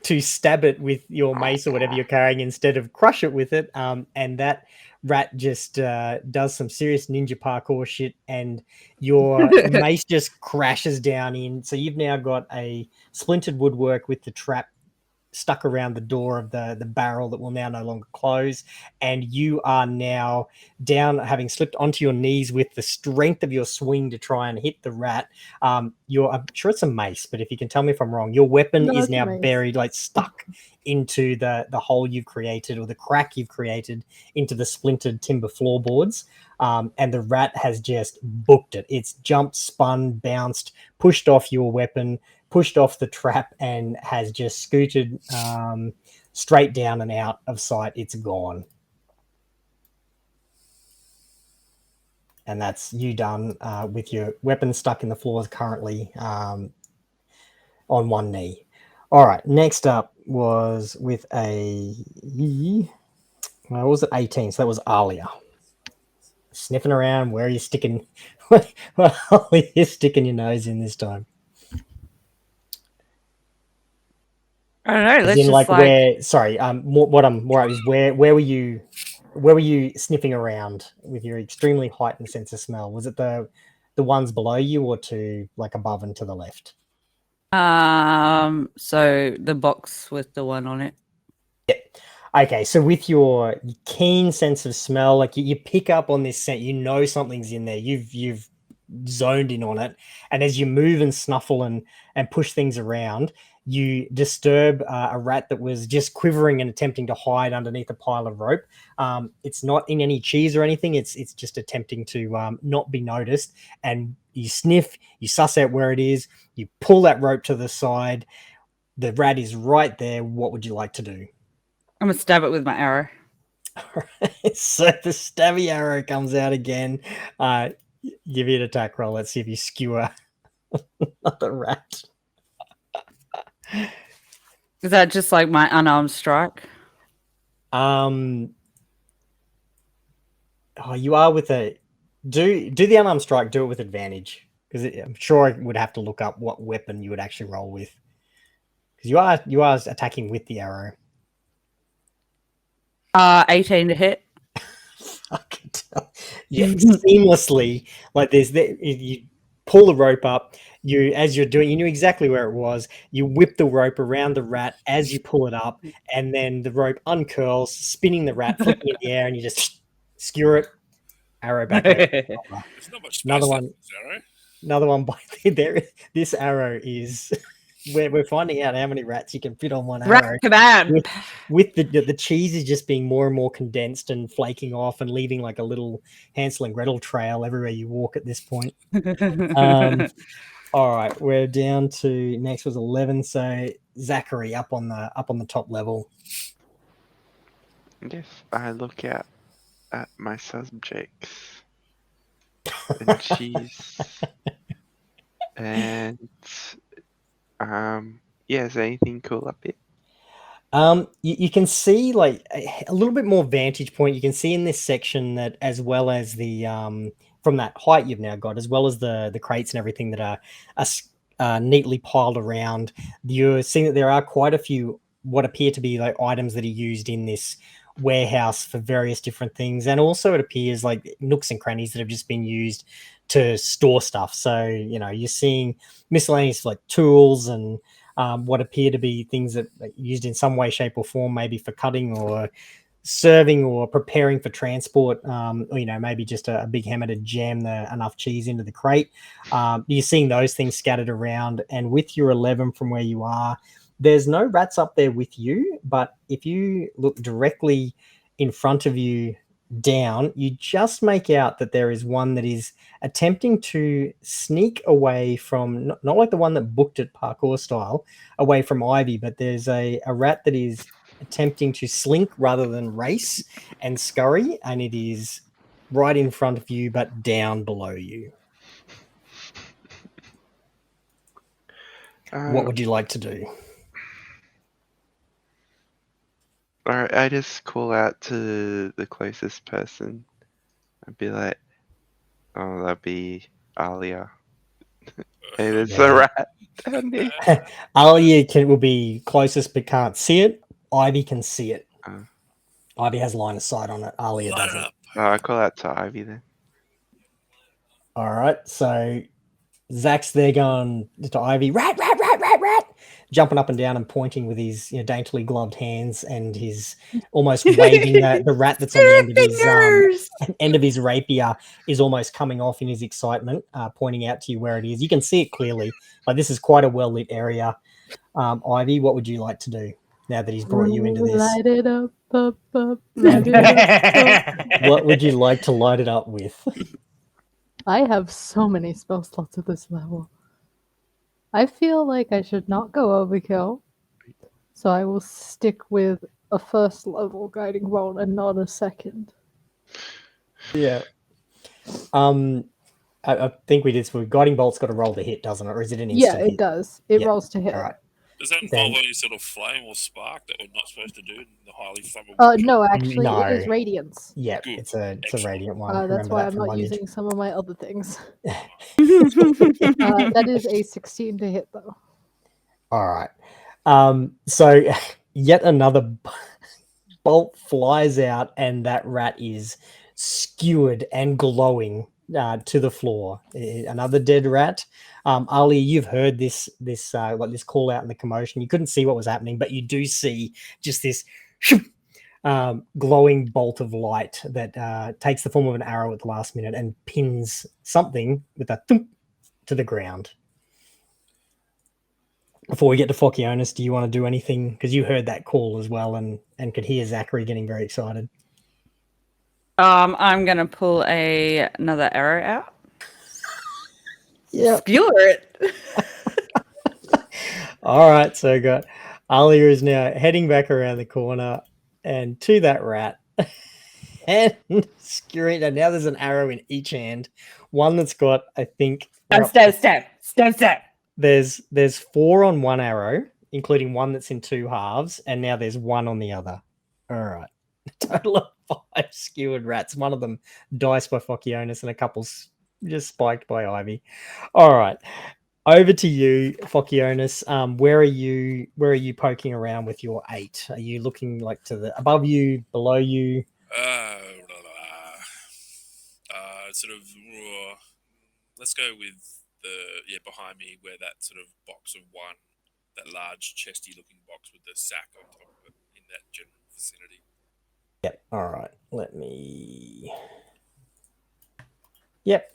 to stab it with your mace or whatever you're carrying instead of crush it with it, and that rat just does some serious ninja parkour shit, and your mace just crashes down in. So you've now got a splintered woodwork with the trap stuck around the door of the barrel that will now no longer close, and you are now down, having slipped onto your knees with the strength of your swing to try and hit the rat. I'm sure it's a mace, but if you can tell me if I'm wrong, your weapon is now buried, like stuck into the hole you've created, or the crack you've created into the splintered timber floorboards. And the rat has just booked it. It's jumped, spun, bounced, pushed off your weapon, pushed off the trap, and has just scooted straight down and out of sight. It's gone. And that's you done with your weapon stuck in the floors currently on one knee. All right, next up was with what was it, 18? So that was Alia. Sniffing around. Where are you sticking? Where are you sticking your nose in this time? I don't know. As in, like, where? Sorry. What I'm more at is where were you sniffing around with your extremely heightened sense of smell? Was it the ones below you, or to like above and to the left? So the box with the one on it. Yeah. Okay, so with your keen sense of smell, like you pick up on this scent, you know something's in there. You've zoned in on it, and as you move and snuffle and push things around, you disturb a rat that was just quivering and attempting to hide underneath a pile of rope. It's not in any cheese or anything. It's just attempting to not be noticed. And you sniff, you suss out where it is, you pull that rope to the side. The rat is right there. What would you like to do? I'm gonna stab it with my arrow. So the stabby arrow comes out again. Give you an attack roll. Let's see if you skewer another rat. Is that just like my unarmed strike? Oh, you are with a do the unarmed strike. Do it with advantage, because I'm sure I would have to look up what weapon you would actually roll with, because you are attacking with the arrow. 18 to hit. I can tell. Yeah, seamlessly. Like you pull the rope up. As you're doing, you knew exactly where it was. You whip the rope around the rat as you pull it up, and then the rope uncurls, spinning the rat, flipping in the air, and you just skewer it. Arrow back around. There's not much space Another one. left, arrow. Another one by there. This arrow is we're finding out how many rats you can fit on one Rat arrow. kebab. With the cheese is just being more and more condensed and flaking off and leaving like a little Hansel and Gretel trail everywhere you walk at this point. All right, we're down to next was 11. So Zachary up on the top level. Yes, I look at my subjects and cheese, and yeah, is there anything cool up here? You can see like a little bit more vantage point. You can see in this section that as well as the from that height you've now got, as well as the crates and everything that are neatly piled around, you're seeing that there are quite a few what appear to be like items that are used in this warehouse for various different things, and also it appears like nooks and crannies that have just been used to store stuff. So you're seeing miscellaneous like tools and what appear to be things that are used in some way, shape, or form, maybe for cutting or serving or preparing for transport, or maybe just a big hammer to jam enough cheese into the crate. You're seeing those things scattered around, and with your 11 from where you are, there's no rats up there with you, but if you look directly in front of you down, you just make out that there is one that is attempting to sneak away from, not like the one that booked it parkour style, away from Ivy, but there's a rat that is attempting to slink rather than race and scurry, and it is right in front of you but down below you. What would you like to do? All right, I just call out to the closest person. I'd be like, oh, that'd be Alia. Hey, there's a rat down there. Alia will be closest but can't see it. Ivy can see it. Ivy has line of sight on it. Alia Light it doesn't. up. I call out to Ivy then. All right, so Zach's there going to Ivy, rat, rat, rat, rat, rat, jumping up and down and pointing with his daintily gloved hands, and his almost waving the rat that's on the end of his rapier is almost coming off in his excitement, pointing out to you where it is. You can see it clearly. Like, this is quite a well lit area. Ivy, what would you like to do now that he's brought you into this? Light it up, up, up, light it up, up. What would you like to light it up with? I have so many spell slots at this level. I feel like I should not go overkill, so I will stick with a first level guiding bolt and not a second. Yeah. I think we did. So guiding bolt's got to roll to hit, doesn't it? Or is it an instant Yeah, it hit? does. It Yeah. rolls to hit. All right. Does that involve any sort of flame or spark that we're not supposed to do in the highly flammable? No, actually, No. it is radiance. Yeah, Good. it's a Excellent. radiant one. That's Remember why that I'm from not luggage. using some of my other things. That is a 16 to hit, though. All right. So yet another bolt flies out, and that rat is skewered and glowing to the floor. Another dead rat. Ali, you've heard this call out in the commotion. You couldn't see what was happening, but you do see just this glowing bolt of light that takes the form of an arrow at the last minute and pins something with a thump to the ground. Before we get to Fokionis, do you want to do anything? Because you heard that call as well and could hear Zachary getting very excited. I'm gonna pull another arrow out. Yeah. Skewer it. All right, so got Alia is now heading back around the corner and to that rat and skewering. And now there's an arrow in each hand. One that's got, I think, Step. there's 4 on one arrow, including one that's in 2 halves, and now there's 1 on the other. All right, total of 5 skewered rats. One of them diced by Fokionis, and a couple just spiked by Ivy. All right. Over to you, Fokionis. Where are you poking around with your 8? Are you looking like to the above you, below you? Sort of. Let's go with the behind me, where that sort of box of 1, that large chesty looking box with the sack on top of it, in that general vicinity. Yep. All right. Let me. Yep.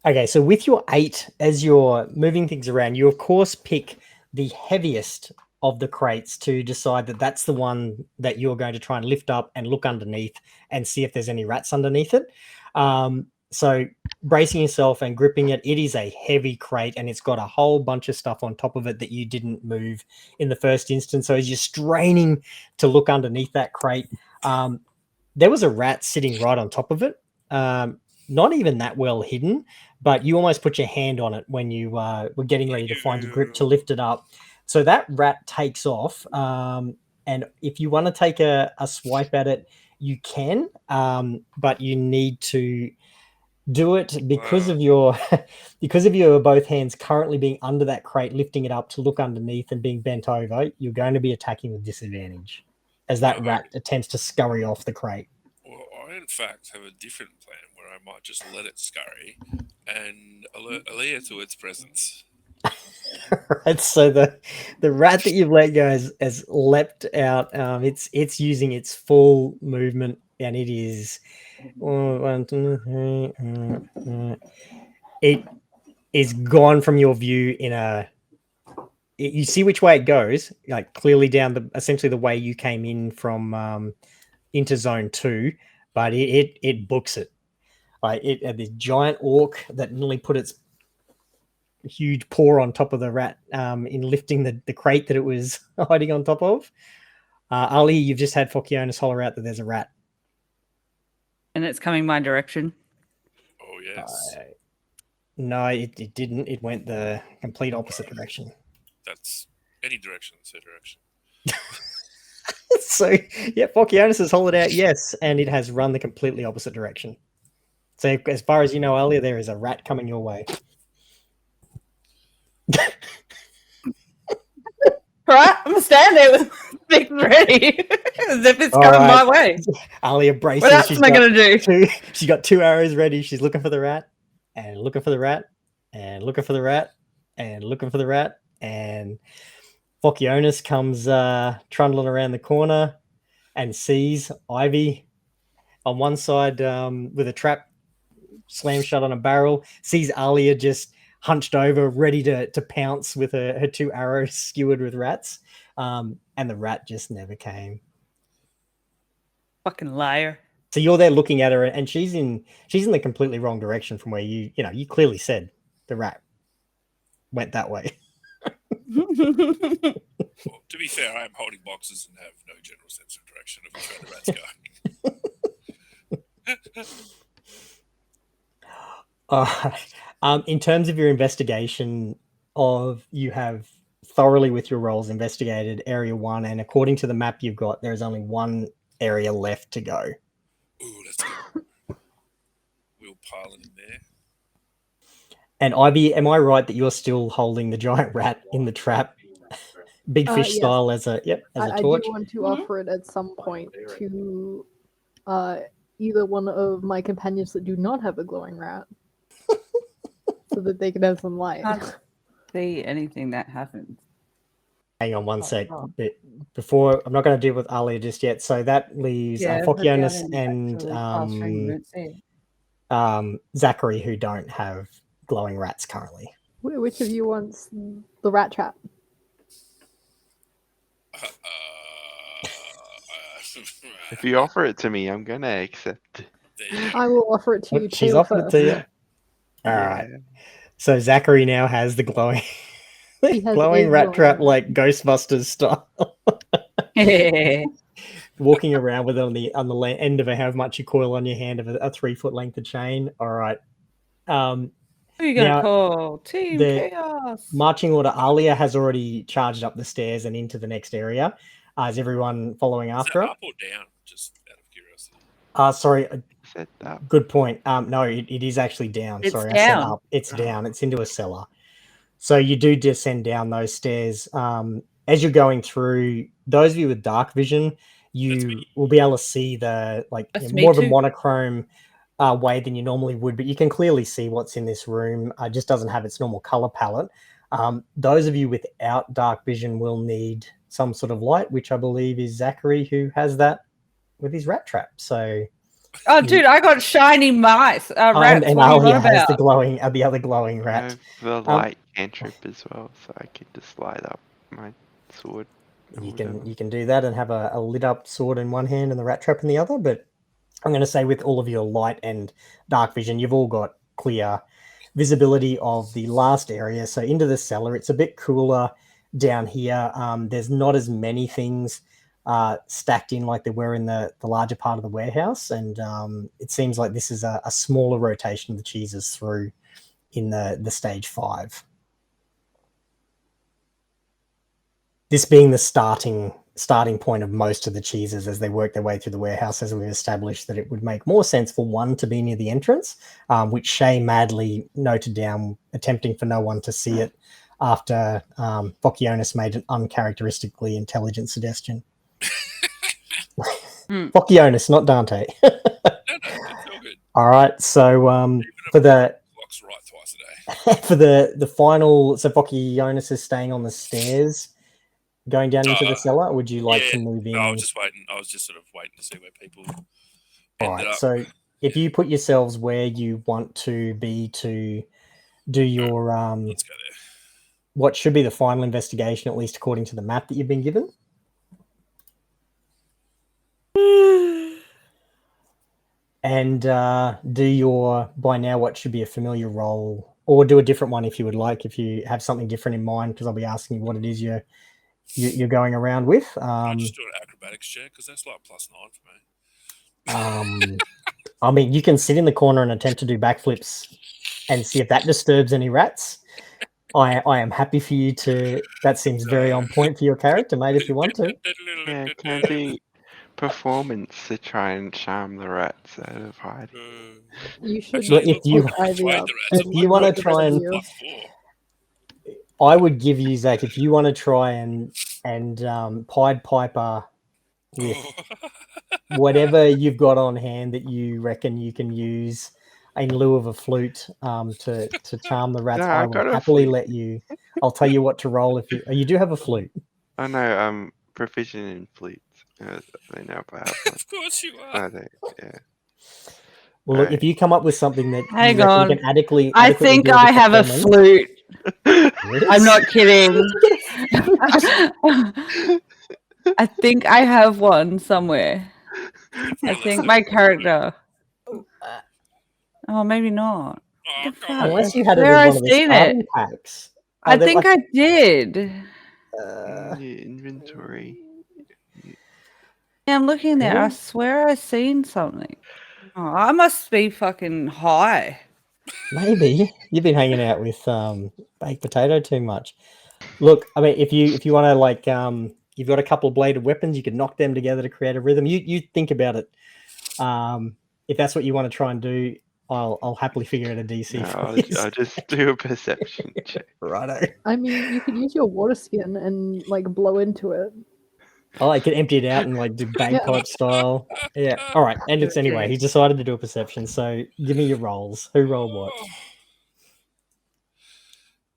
Okay, so with your 8, as you're moving things around, you of course pick the heaviest of the crates to decide that that's the one that you're going to try and lift up and look underneath and see if there's any rats underneath it. So bracing yourself and gripping it, it is a heavy crate and it's got a whole bunch of stuff on top of it that you didn't move in the first instance. So as you're straining to look underneath that crate, there was a rat sitting right on top of it. Not even that well hidden, but you almost put your hand on it when you were getting ready to find your grip to lift it up. So that rat takes off. And if you want to take a swipe at it, you can, but you need to do it because of your both hands currently being under that crate, lifting it up to look underneath and being bent over. You're going to be attacking with disadvantage as that rat attempts to scurry off the crate. Well, I in fact have a different plan where I might just let it scurry and alert Aaliyah to its presence. Right, so the rat that you've let go has leapt out. It's using its full movement, and it is it is gone from your view in a. You see which way it goes, like clearly down essentially the way you came in from into zone 2, but it books it. Like it had this giant orc that nearly put its huge paw on top of the rat in lifting the crate that it was hiding on top of. Ali, you've just had Fokionis holler out that there's a rat. And it's coming my direction. Oh, yes. No, it didn't. It went the complete opposite direction. That's any direction, that's a direction. So, yeah, Fokionis has hollered out yes, and it has run the completely opposite direction. So, as far as you know, Ali, there is a rat coming your way. Right, I'm standing there with things ready, as if it's coming my way. Alia braces. What else am I going to do? She's got 2 arrows ready. She's looking for the rat, and looking for the rat, and looking for the rat, and looking for the rat, and Fokionis comes trundling around the corner and sees Ivy on one side with a trap slammed shut on a barrel, sees Alia just hunched over, ready to pounce with her 2 arrows skewered with rats. And the rat just never came. Fucking liar. So you're there looking at her, and she's in the completely wrong direction from where you clearly said the rat went that way. Well, to be fair, I am holding boxes and have no general sense of direction of which way the rat's going. In terms of your investigation, you have thoroughly with your rolls investigated area 1, and according to the map you've got, there is only 1 area left to go. Ooh, let's go. We'll pile it in there. And Ivy, am I right that you're still holding the giant rat in the trap, big fish yes. style, as a torch? I do want to offer it at some point to either one of my companions that do not have a glowing rat, so that they can have some light. Can't see anything that happens. Hang on one sec. Before, I'm not going to deal with Alia just yet. So that leaves Fokionis and Zachary, who don't have glowing rats currently. Which of you wants the rat trap? If you offer it to me, I'm gonna accept it. I will offer it to you. She's offered it to you. All right. So Zachary now has the glowing rat trap, like Ghostbusters style. Walking around with it on the end of however much you coil on your hand of a 3-foot length of chain. All right. Who are you going to call? Team Chaos. Marching order, Alia has already charged up the stairs and into the next area. Is everyone following after her? Up or down? Just out of curiosity. Sorry. Set up. Good point. No, it is actually down. It's Sorry, down. I said up. It's down. It's into a cellar. So you do descend down those stairs. As you're going through, those of you with dark vision, you will be able to see more of a monochrome way than you normally would, but you can clearly see what's in this room. It just doesn't have its normal color palette. Those of you without dark vision will need some sort of light, which I believe is Zachary, who has that with his rat trap. So Oh, dude, I got shiny mice. Rats. And What are you Alia on has about? the other glowing I rat. have the light cantrip as well, so I can just light up my sword. or You whatever. can do that and have a lit up sword in one hand and the rat trap in the other. But I'm going to say with all of your light and dark vision, you've all got clear visibility of the last area. So into the cellar, it's a bit cooler down here. There's not as many things stacked in like there were in the larger part of the warehouse. And it seems like this is a smaller rotation of the cheeses through in the stage 5. This being the starting point of most of the cheeses as they work their way through the warehouse, as we've established that it would make more sense for one to be near the entrance, which Shay madly noted down, attempting for no one to see it after Fokionis made an uncharacteristically intelligent suggestion. Fokionis, not Dante. No, it's all good. All right, so for the Clock's right twice a day. for the final, so Fokionis is staying on the stairs, going down into the cellar. Would you like to move in? No, I was just waiting. I was just sort of waiting to see where people All ended right, up. so if you put yourselves where you want to be to do your Let's go there. what should be the final investigation, at least according to the map that you've been given. And do your, by now, what should be a familiar role, or do a different one if you would like, if you have something different in mind, because I'll be asking you what it is you're going around with. I just do an acrobatics check because that's like +9 for me. I mean, you can sit in the corner and attempt to do backflips and see if that disturbs any rats. I am happy for you to. That seems very on point for your character, mate. If you want to. Yeah, can I do performance to try and charm the rats out of hiding? You should Actually, if you- pick Ivy up. if you wanna try and- +4. I would give you, Zach, if you want to try and Pied Piper with whatever you've got on hand that you reckon you can use in lieu of a flute to charm the rats. No, I I've got will a happily flute. let you. I'll tell you what to roll if you do have a flute. Oh no, I'm proficient in flutes. They know if I have one. Of course you are. Yeah. Well, look, if you come up with something that you Hang reckon on. can adequately I think build I have a performance- flute. Yes. I'm not kidding. I think I have one somewhere. I think my character. Oh, maybe not. Oh, The come fuck? on. Unless you had it Where as I one of the seen starting it? packs. I think I did. In your inventory. Yeah, I'm looking there. I Yeah. swear I seen something. Oh, I must be fucking high. Maybe you've been hanging out with baked potato too much. Look, I mean, if you want to like, you've got a couple of bladed weapons, you can knock them together to create a rhythm. You think about it. If that's what you want to try and do, I'll happily figure out a DC No, for I'll this. just do a perception check. Righto. I mean, you could use your water skin and like blow into it. Oh, I could empty it out and like do bagpipe style. Yeah. All right. And it's anyway. He decided to do a perception. So give me your rolls. Who rolled what?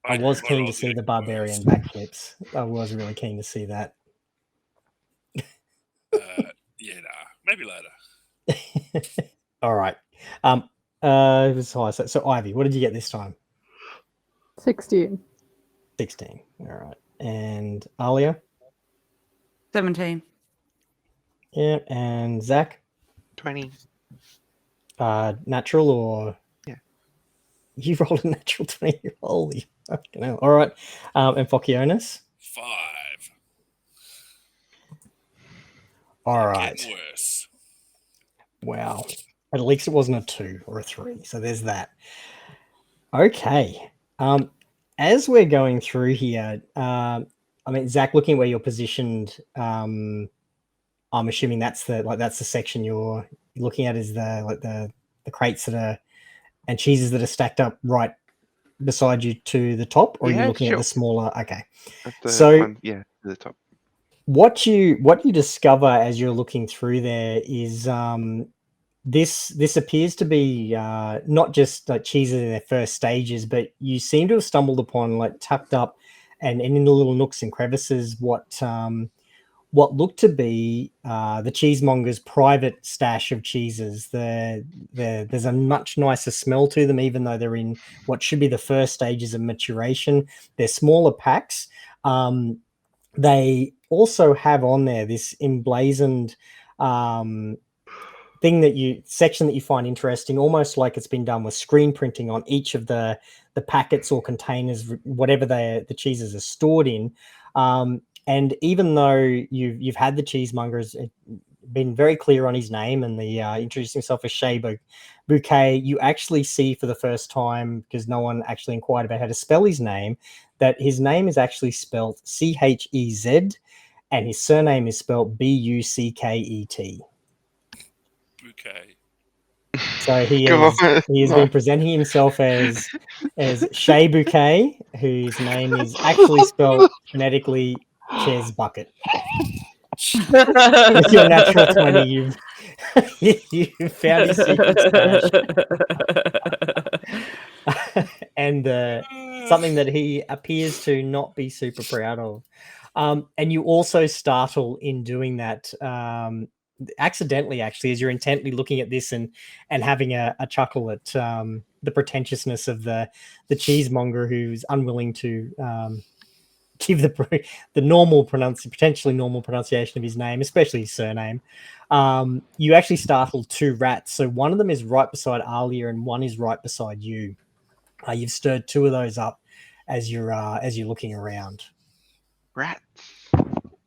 I was keen to see the barbarian backflips. I was really keen to see that. Yeah, nah. Maybe later. All right. It was high. So Ivy, what did you get this time? 16. 16. All right. And Alia? 17. Yeah. And Zach? 20. Natural or? Yeah. You rolled a natural 20. Holy fucking hell. All right. And Fokionis? 5. All right. Getting worse. Wow. At least it wasn't a 2 or a 3. So there's that. Okay. As we're going through here, I mean, Zach, looking where you're positioned, I'm assuming that's the section you're looking at is the crates that are and cheeses that are stacked up right beside you to the top, or are you looking at the smaller? Okay. To the top. What you discover as you're looking through there is this appears to be not just like cheeses in their first stages, but you seem to have stumbled upon like tucked up and in the little nooks and crevices what looked to be the cheesemonger's private stash of cheeses. There's a much nicer smell to them, even though they're in what should be the first stages of maturation. They're smaller packs. They also have on there this emblazoned section that you find interesting, almost like it's been done with screen printing on each of the packets or containers, whatever the cheeses are stored in. And even though you've had the cheesemonger has been very clear on his name and the introduced himself as Shea Bouquet, you actually see for the first time, because no one actually inquired about how to spell his name, that his name is actually spelled Chez, and his surname is spelled Bucket. Bouquet. So he God, has been presenting himself as Shea Bouquet, whose name is actually spelled phonetically Ches Bucket. With your natural 20, you've found his secret stash. And something that he appears to not be super proud of. And you also startle in doing that accidentally, actually, as you're intently looking at this and having a chuckle at the pretentiousness of the cheesemonger who's unwilling to give the normal potentially normal pronunciation of his name, especially his surname. You actually startle two rats. So one of them is right beside Alia and one is right beside you. You've stirred two of those up as you're looking around. rats.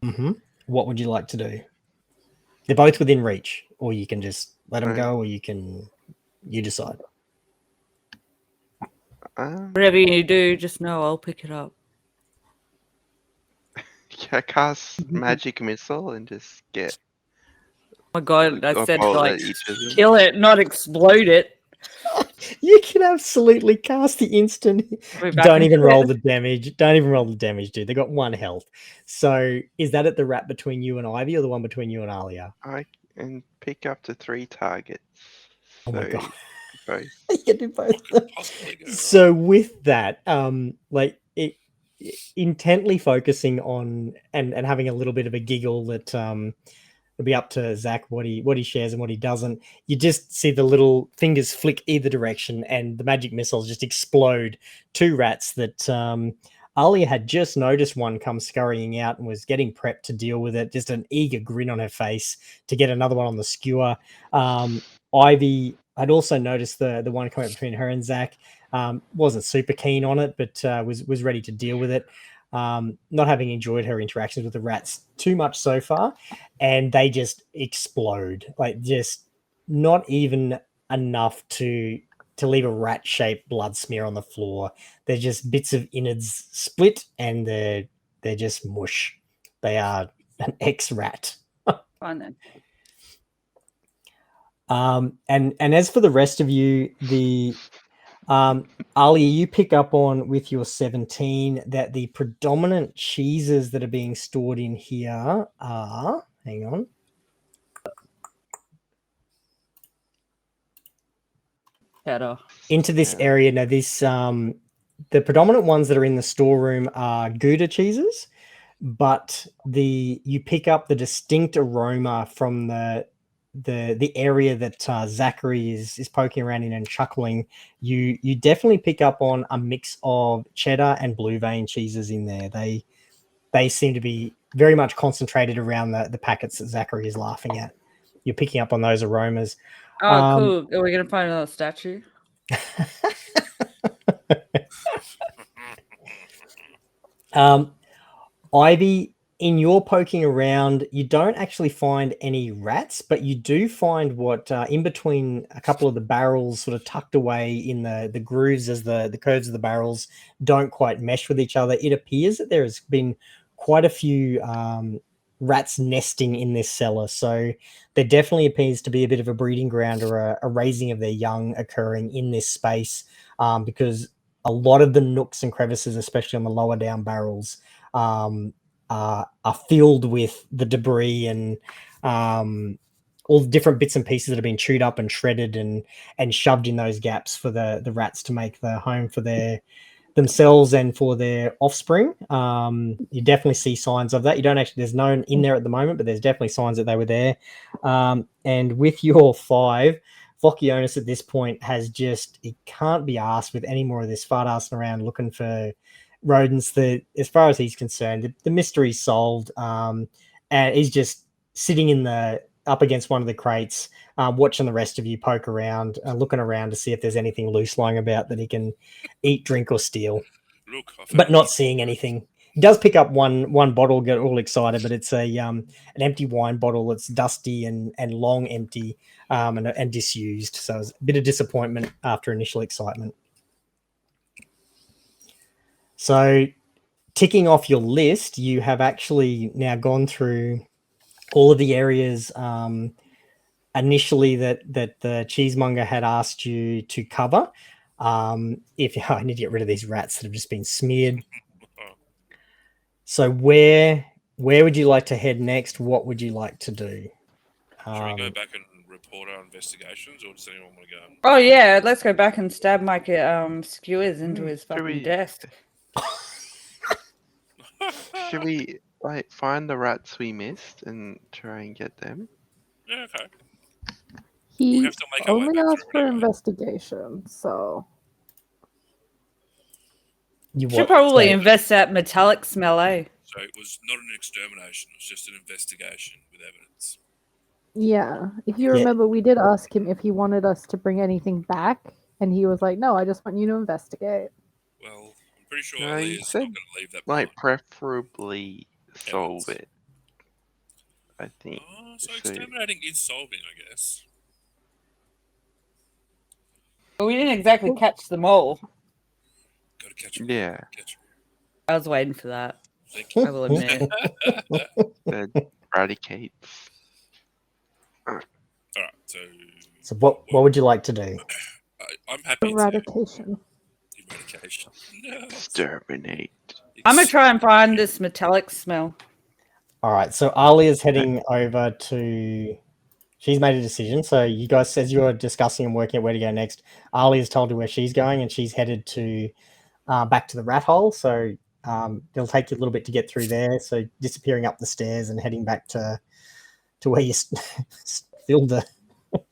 Mm-hmm. What would you like to do? They're both within reach, or you can just let them Right. go, or you decide. Whatever you do, just know I'll pick it up. Yeah, cast magic missile and just get Oh my god, I a said bolt like at each of them. kill it, not explode it. You can absolutely cast the instant. We're back Don't in even it. roll the damage. Don't even roll the damage, dude. They got 1 health. So is that at the rat between you and Ivy, or the one between you and Alia? I can pick up to 3 targets. Oh my So god. both. You can do both. What could possibly go wrong? So with that, intently focusing on and having a little bit of a giggle that it'll be up to Zach what he shares and what he doesn't. You just see the little fingers flick either direction and the magic missiles just explode 2 rats that Alia had just noticed one come scurrying out and was getting prepped to deal with it. Just an eager grin on her face to get another one on the skewer. Ivy had also noticed the one coming up between her and Zach. Wasn't super keen on it, but was ready to deal with it. Not having enjoyed her interactions with the rats too much so far, and they just explode, like just not even enough to leave a rat-shaped blood smear on the floor. They're just bits of innards split, and they're just mush. They are an ex-rat. Fine then. And as for the rest of you, the Ali, you pick up on with your 17 that the predominant cheeses that are being stored in here are, hang on. Better. Into this area. Now this the predominant ones that are in the storeroom are Gouda cheeses, but you pick up the distinct aroma from the area that Zachary is poking around in and chuckling. You definitely pick up on a mix of cheddar and blue vein cheeses in there. They seem to be very much concentrated around the packets that Zachary is laughing at. You're picking up on those aromas. Oh, cool. Are we gonna find another statue? Ivy, in your poking around, you don't actually find any rats, but you do find what in between a couple of the barrels, sort of tucked away in the grooves as the curves of the barrels don't quite mesh with each other. It appears that there has been quite a few rats nesting in this cellar. So there definitely appears to be a bit of a breeding ground or a raising of their young occurring in this space, because a lot of the nooks and crevices, especially on the lower down barrels, are filled with the debris and all the different bits and pieces that have been chewed up and shredded and shoved in those gaps for the rats to make the home for their themselves and for their offspring. You definitely see signs of that. You don't actually, there's no one in there at the moment, but there's definitely signs that they were there. And with your 5, Vokionis at this point has just, it can't be asked with any more of this fart assing around looking for rodents. As far as he's concerned, the mystery's solved. And he's just sitting in up against one of the crates, watching the rest of you poke around, looking around to see if there's anything loose lying about that he can eat, drink, or steal. Look, But not seeing anything. He does pick up one bottle, get all excited, but it's an empty wine bottle that's dusty and long empty, and disused. So it's a bit of disappointment after initial excitement. So ticking off your list, you have actually now gone through all of the areas initially that the cheesemonger had asked you to cover. I need to get rid of these rats that have just been smeared. So where would you like to head next? What would you like to do? Should we go back and report our investigations, or does anyone want to go? Oh yeah, let's go back and stab Mike skewers into his fucking we- desk. Should we find the rats we missed and try and get them? Yeah, okay. He have to make our way only back asked through for anyway. investigation, so Should probably invest that metallic smell, eh? So it was not an extermination; it was just an investigation with evidence. yeah. If you remember, we did ask him if he wanted us to bring anything back, and he was like, "No, I just want you to investigate." Well, I'm pretty sure No, Ali you is not said, going to leave that behind. Preferably solve Evidence. it. I think. Oh, so exterminating is solving, I guess. But we didn't exactly catch them all. Got to catch 'em. Yeah. Catch 'em. I was waiting for that. Thank you. I will admit. That eradicates. All right, So what would you like to do? I'm happy Eradication. to eradication. No, Exterminate. I'm gonna try and find this metallic smell. All right, so Ali is heading over to. She's made a decision. So you guys, as you're discussing and working out where to go next, Ali has told you where she's going, and she's headed to back to the rat hole. So it'll take you a little bit to get through there. So disappearing up the stairs and heading back to where you filled the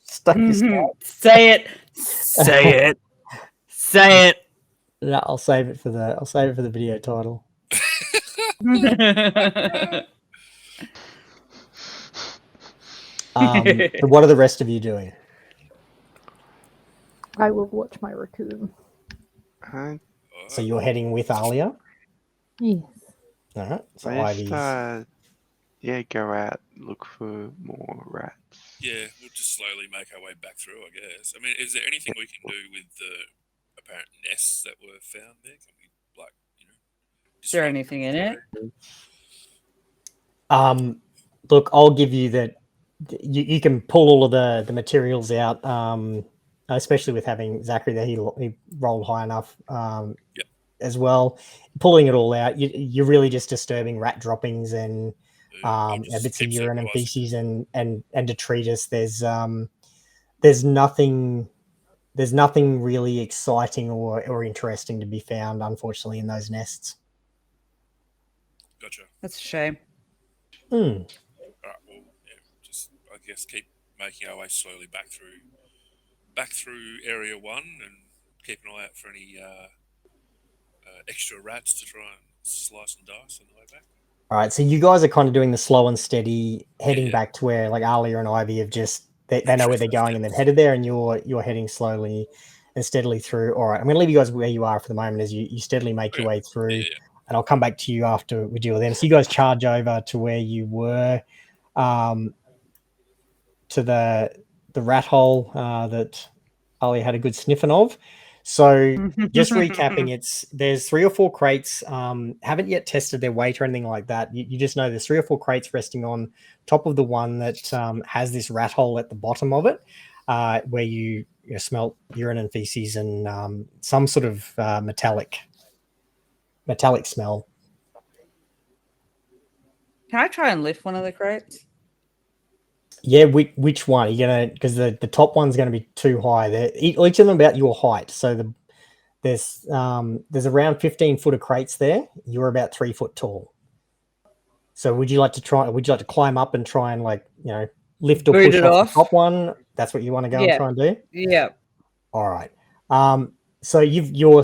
stuck your start. Say it. Say it. Say it. No, I'll save it for the video title. So what are the rest of you doing? I will watch my raccoon. So you're heading with Alia? Yes. All right. So Let's Ivy's. go out, look for more rats. Yeah, we'll just slowly make our way back through, I guess. I mean, is there anything we can do with the apparent nests that were found there? Can we, Is there anything in it? Look, I'll give you that. You can pull all of the materials out, especially with having Zachary there. He rolled high enough as well. Pulling it all out, you're really just disturbing rat droppings and bits of urine and feces and detritus. There's nothing really exciting or interesting to be found, unfortunately, in those nests. Gotcha. That's a shame. All right, well, yeah, just I guess keep making our way slowly back through area 1 and keep an eye out for any extra rats to try and slice and dice on the way back. All right, so you guys are kind of doing the slow and steady, heading back to where like Alia and Ivy have just they know where they're going and they've headed there, and you're heading slowly and steadily through. All right, I'm going to leave you guys where you are for the moment as you steadily make your way through, and I'll come back to you after we deal with them. So you guys charge over to where you were, to the rat hole that Ali had a good sniffing of. So just recapping, there's 3 or 4 crates, haven't yet tested their weight or anything like that. You just know there's 3 or 4 crates resting on top of the one that has this rat hole at the bottom of it, where you smell urine and feces and some sort of metallic smell. Can I try and lift one of the crates? Yeah, which one? Are you gonna, because the top one's going to be too high. Each of them about your height. So There's around 15 foot of crates there. You're about 3 foot tall. So would you like to climb up and try and lift or Boot push it off off? the top one? That's what you want to go and Yeah. try and do? Yeah. All right. So you're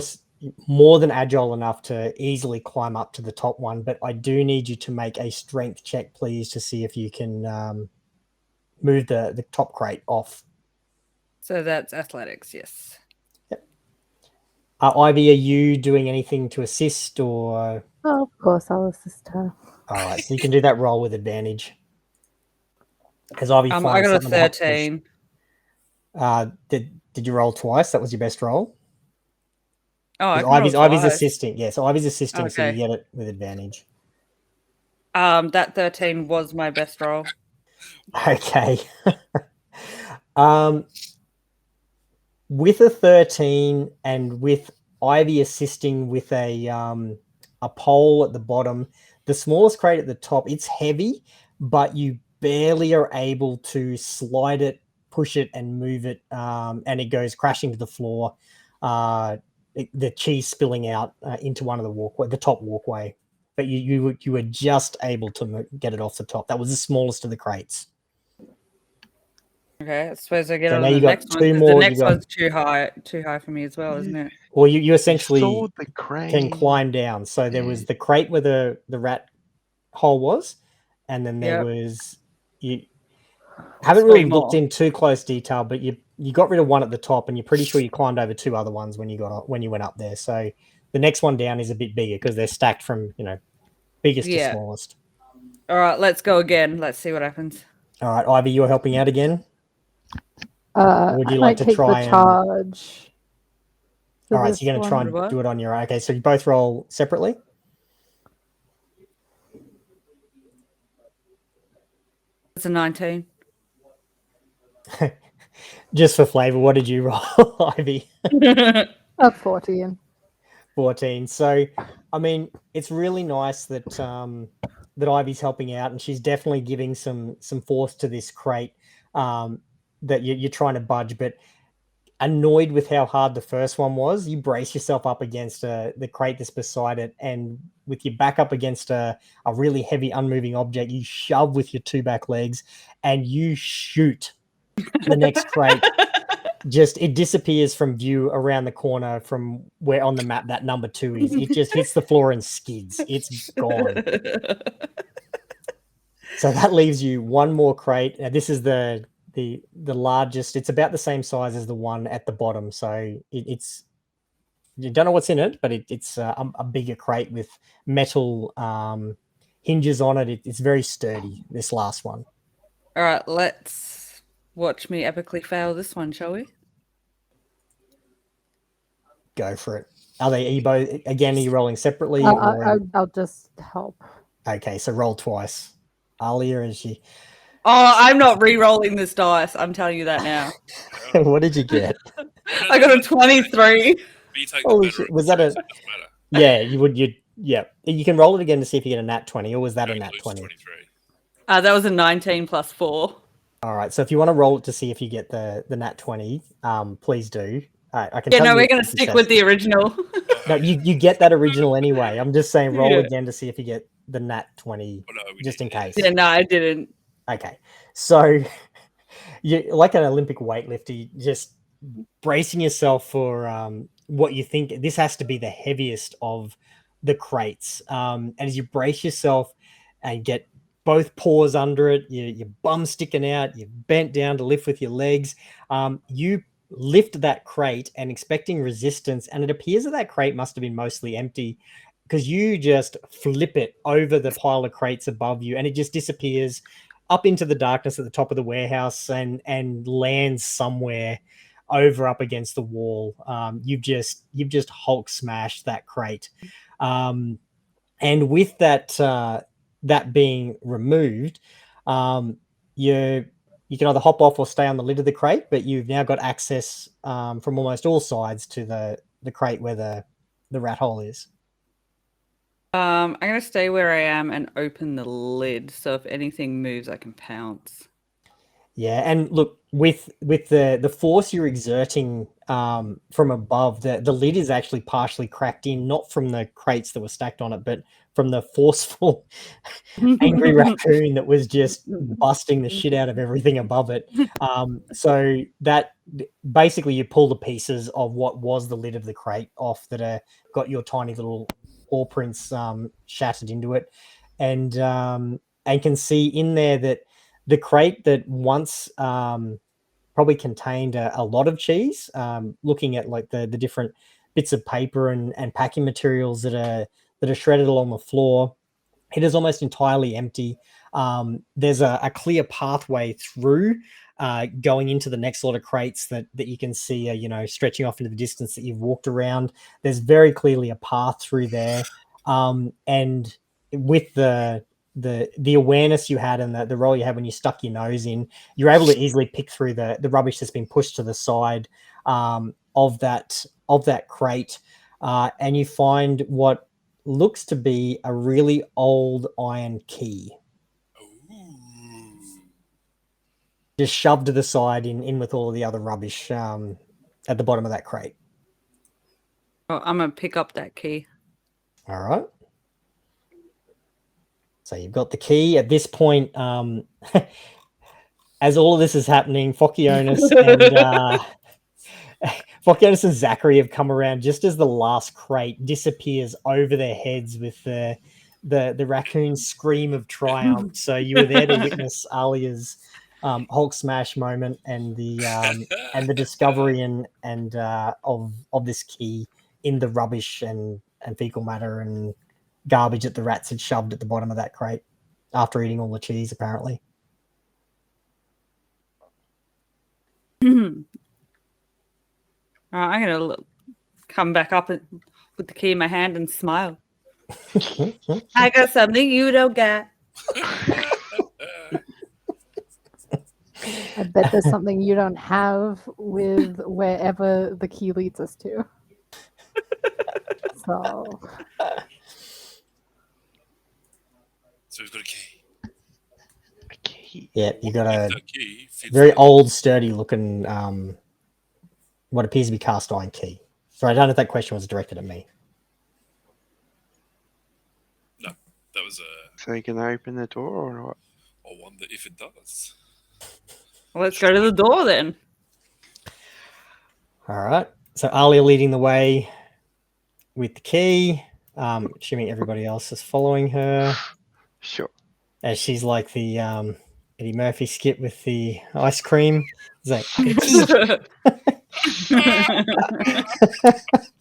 more than agile enough to easily climb up to the top one, but I do need you to make a strength check, please, to see if you can move the top crate off. So that's athletics, yes. Yep. Ivy, are you doing anything to assist or? Oh, of course, I'll assist her. All right, so you can do that roll with advantage. As Ivy I finds got a something to help push. 13. Did you roll twice? That was your best roll? Oh, I can roll Ivy's twice. assisting. Yeah, so Ivy's assisting, so you Okay. get it with advantage. That 13 was my best roll. Okay. With a 13 and with Ivy assisting with a pole at the bottom, the smallest crate at the top, it's heavy, but you barely are able to slide it, push it, and move it, and it goes crashing to the floor. The cheese spilling out into one of the top walkway. But you were just able to get it off the top. That was the smallest of the crates. Okay, I suppose I get So on now the you got next one. two 'Cause more. The next one's too high for me as well, isn't it? Well, you You essentially saw the crate. can climb down. So there was the crate where the rat hole was, and then there was you haven't really looked in too close detail, but you got rid of one at the top, and you're pretty sure you climbed over two other ones when you went up there. So the next one down is a bit bigger because they're stacked from biggest to smallest. All right, let's go again. Let's see what happens. All right, Ivy, you're helping out again. Would you I like might to take try the charge. All right, so you're going to try and do it on your own. Okay, so you both roll separately? It's a 19. Just for flavor, what did you roll, Ivy? A 14. 14. So, I mean, it's really nice that that Ivy's helping out, and she's definitely giving some force to this crate that you're trying to budge, but annoyed with how hard the first one was, you brace yourself up against the crate that's beside it, and with your back up against a really heavy unmoving object, you shove with your two back legs and you shoot the next crate. Just it disappears from view around the corner from where on the map that number 2 is. It just hits the floor and skids. It's gone. So that leaves you one more crate. Now this is the largest. It's about the same size as the one at the bottom. So it's you don't know what's in it, but it's a bigger crate with metal hinges on it. It's very sturdy. This last one. All right, let's watch me epically fail this one, shall we? Go for it. Are you both again? Are you rolling separately? I'll just help. Okay, so roll twice. Alia, is she? Oh, I'm not re-rolling this dice. I'm telling you that now. What did you get? I got a 23. Holy shit! Was that a? Yeah, you would. Yeah, you can roll it again to see if you get a nat 20, or was that a nat 20? That was a 19 plus 4. All right, so if you want to roll it to see if you get the nat 20, please do. I can. Yeah, no, we're going to stick with the original. No, you get that original anyway. I'm just saying, roll again to see if you get the nat 20, just in case. Yeah, no, I didn't. Okay, so you like an Olympic weightlifter, just bracing yourself for what you think this has to be the heaviest of the crates. And as you brace yourself and get both paws under it, your bum sticking out, you're bent down to lift with your legs, you lift that crate and expecting resistance, and it appears that crate must have been mostly empty because you just flip it over the pile of crates above you and it just disappears up into the darkness at the top of the warehouse and lands somewhere over up against the wall. You've just Hulk smashed that crate, and with that being removed, you can either hop off or stay on the lid of the crate, but you've now got access from almost all sides to the crate where the rat hole is. I'm going to stay where I am and open the lid, so if anything moves, I can pounce. Yeah, and look, with the force you're exerting from above, the lid is actually partially cracked in, not from the crates that were stacked on it, but from the forceful, angry raccoon that was just busting the shit out of everything above it. So that basically you pull the pieces of what was the lid of the crate off that got your tiny little paw prints shattered into it, and can see in there that the crate that once probably contained a lot of cheese. Looking at like the different bits of paper and packing materials that are shredded along the floor, it is almost entirely empty. There's a clear pathway through, going into the next lot of crates that you can see, stretching off into the distance that you've walked around. There's very clearly a path through there, and with the awareness you had and the role you had when you stuck your nose in, you're able to easily pick through the rubbish that's been pushed to the side of that crate, and you find what looks to be a really old iron key Ooh. just shoved to the side in with all of the other rubbish at the bottom of that crate. Oh, I'm gonna pick up that key. All right. So you've got the key at this point. As all of this is happening, Phocyonis and Zachary have come around just as the last crate disappears over their heads with the raccoon's scream of triumph. So you were there to witness Alia's Hulk smash moment and the discovery and of this key in the rubbish and fecal matter and garbage that the rats had shoved at the bottom of that crate after eating all the cheese, apparently. All right, I'm gonna come back up with the key in my hand and smile. I got something you don't got. I bet there's something you don't have with wherever the key leads us to. So we've got a key. A key. Yeah, you got a That key fits very the- old, sturdy looking, what appears to be cast iron key. Sorry, I don't know if that question was directed at me. No, that was a. So you can open the door or what? I wonder if it does. Well, let's go to the door then. All right. So Alia leading the way with the key, assuming everybody else is following her. Sure. As she's like the Eddie Murphy skit with the ice cream. It's like, I got a key.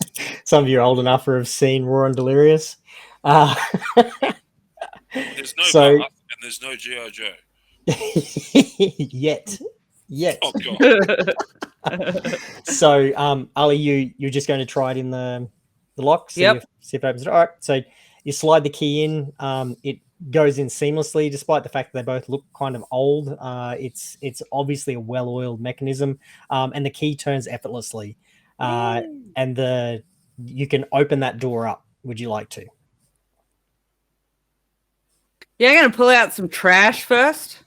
Some of you are old enough or have seen Raw and Delirious. There's no So- bath and there's no G.I. Joe. Yet. Oh, God. So, Ali, you're just going to try it in the lock. See Yep. if it opens. All right. So you slide the key in. It goes in seamlessly, despite the fact that they both look kind of old. It's obviously a well-oiled mechanism, and the key turns effortlessly. And you can open that door up. Would you like to? Yeah, I'm gonna pull out some trash first.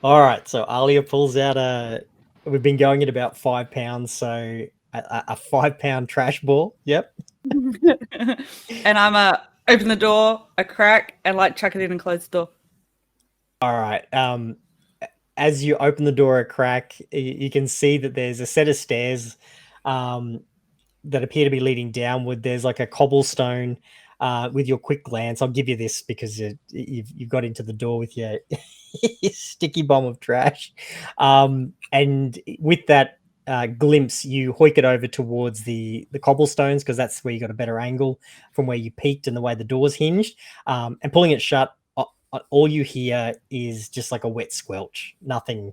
All right. So Alia pulls out we've been going at about 5 pounds, so a 5 pound trash ball. Yep. And I'm open the door, a crack, and like chuck it in and close the door. All right. As you open the door a crack, you can see that there's a set of stairs that appear to be leading downward. There's like a cobblestone. With your quick glance, I'll give you this because you've got into the door with your sticky bomb of trash. And with that glimpse, you hoik it over towards the cobblestones because that's where you got a better angle from where you peeked and the way the door's hinged. And pulling it shut, all you hear is just like a wet squelch. Nothing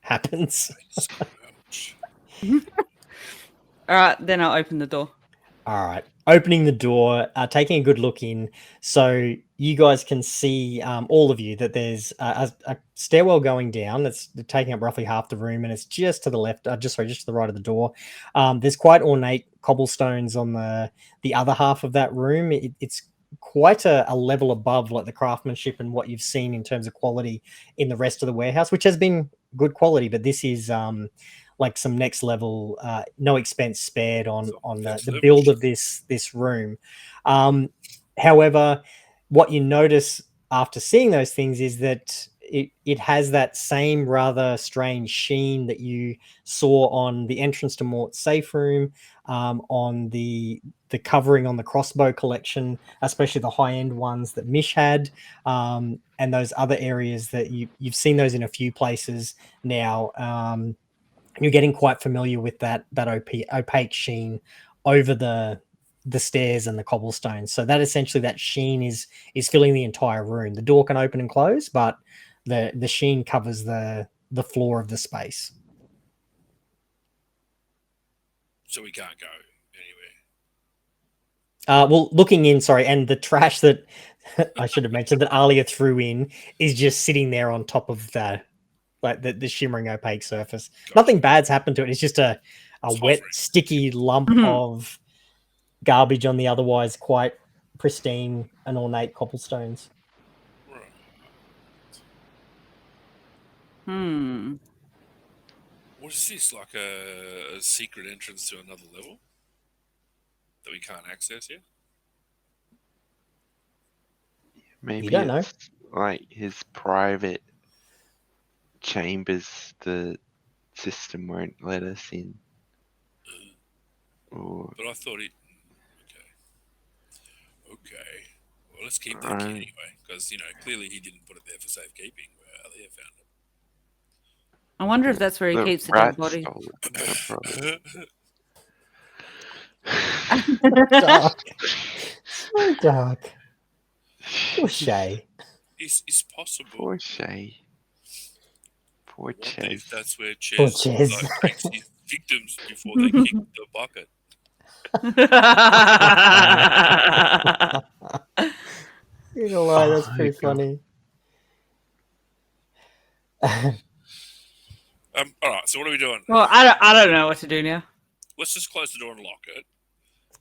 happens. Squelch. All right, then I'll open the door. All right. Opening the door, taking a good look in. So you guys can see, all of you, that there's a stairwell going down that's taking up roughly half the room, and it's just to the left, just to the right of the door. There's quite ornate cobblestones on the other half of that room. It's quite a level above like the craftsmanship and what you've seen in terms of quality in the rest of the warehouse, which has been good quality, but this is like some next level, no expense spared on the build of this room. However, what you notice after seeing those things is that it has that same rather strange sheen that you saw on the entrance to Mort's safe room, on the covering on the crossbow collection, especially the high end ones that Mish had, and those other areas that you've seen those in a few places now. You're getting quite familiar with that opaque sheen over the stairs and the cobblestones. So that essentially that sheen is filling the entire room. The door can open and close, but the sheen covers the floor of the space. So we can't go anywhere. Well, looking in, sorry, and the trash that I should have mentioned that Alia threw in is just sitting there on top of the shimmering opaque surface. Gotcha. Nothing bad's happened to it. It's just a wet, hovering. sticky lump of garbage on the otherwise quite pristine and ornate cobblestones. Right. What is this? Like a secret entrance to another level that we can't access yet? Maybe don't know. it's like his private chambers the system won't let us in. Or But I thought it. Okay. Well, let's keep that key anyway, because clearly he didn't put it there for safekeeping. Where Alia found it. I wonder if that's where he the keeps the dead rat body. stole it, no problem. Dark. So dark. Poor Shay. It's possible. Poor Shay. Poor What Ches. if that's where Poor Ches Ches. breaks his victims before they kick the bucket? You're gonna lie, that's Oh, pretty God. funny. All right. So what are we doing? Well, I don't know what to do now. Let's just close the door and lock it,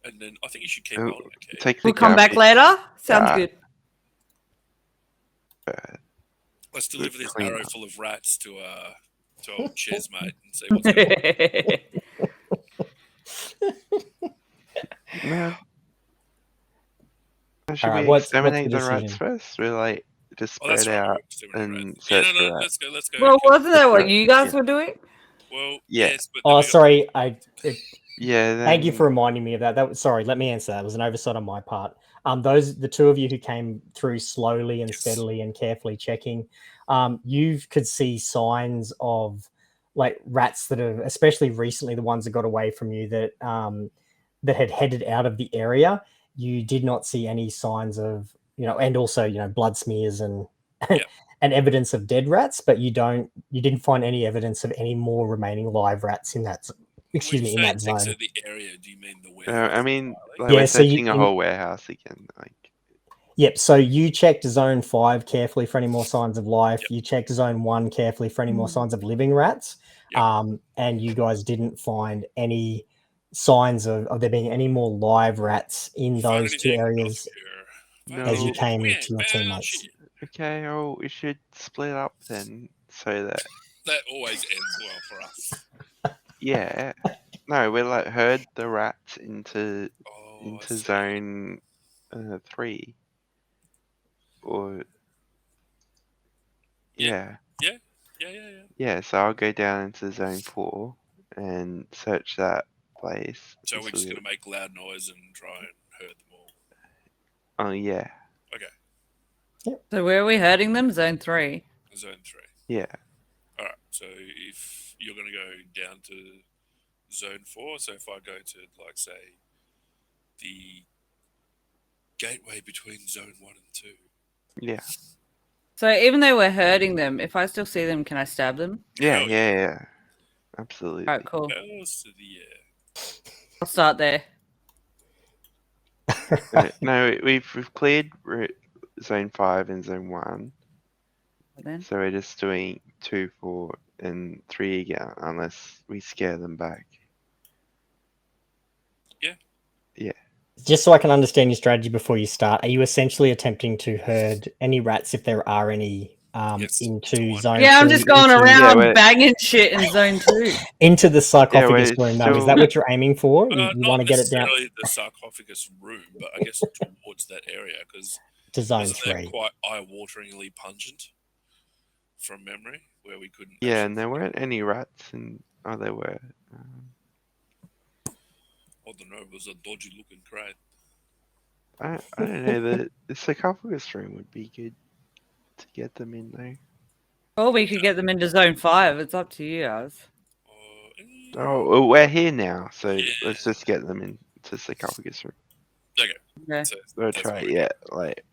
and then I think you should keep Oh, holding the key. Take the We'll come back garbage later. Sounds Ah. good. bag. Let's deliver this clean barrow up. full of rats to old Ches, mate, and see what's going on. No. Should Alright, we what's the exterminate the rats decision? first? We're like just Oh, that's spread right. out we're exterminating and rats. Yeah, search for rats. let's go. Well, kill- wasn't that what Right. you guys were doing? Well, Yeah. yes, but then Oh, we got- sorry. Yeah. Then, Thank you for reminding me of that. Sorry, let me answer that. It was an oversight on my part. The two of you who came through slowly and Yes. steadily and carefully checking, you could see signs of like rats that have, especially recently, the ones that got away from you that that had headed out of the area. You did not see any signs of, and also blood smears and Yep. and evidence of dead rats, but you didn't find any evidence of any more remaining live rats in that. Excuse when me, you in say that zone. exit the area, do you mean the warehouse? I mean, entirely? like Yeah, we're so you- searching a whole warehouse again. Like, Yep. So you checked zone 5 carefully for any more signs of life. Yep. You checked zone 1 carefully for any more signs of living rats. Yep. And you guys didn't find any signs of there being any more live rats in Find those two anything? areas No. as you We came ain't to your found teammates. shit. okay, oh, we should split up then, so that That always ends well for us. yeah. No, we like herd the rats into Oh, I see. zone 3. Or Yeah. yeah. Yeah. Yeah, so I'll go down into zone 4 and search that place. So we're just So- gonna make loud noise and try and herd them all. Oh yeah, So where are we hurting them? Zone 3. Zone 3. yeah. All right. So if you're gonna go down to zone 4, so if I go to like say the gateway between zone 1 and 2. Yeah. So even though we're hurting them, if I still see them, can I stab them? Yeah, Hell yeah. Absolutely. All right, cool. Bells to the air. I'll start there. No, we've cleared zone 5 and zone 1. Then. So we're just doing 2, 4, and 3 again, unless we scare them back. Just so I can understand your strategy before you start, are you essentially attempting to herd any rats, if there are any, Yes, into one. zone Yeah, I'm 3, just going into, around wait. banging shit in zone 2. into the sarcophagus it's room, though? Is still- that what you're aiming for? You Not want to get it down necessarily the sarcophagus room, but I guess towards that area, because to zone wasn't that 3? quite eye-wateringly pungent from memory, where we couldn't. Yeah, actually and there weren't any rats, and there were. I don't know. It was a dodgy-looking crate. I don't know. The sarcophagus room would be good to get them in though. Or we could get them into zone 5. It's up to you guys. Oh, well, we're here now, so Yeah. let's just get them into sarcophagus room. Okay. Okay. So We'll that's try. what we Yeah, like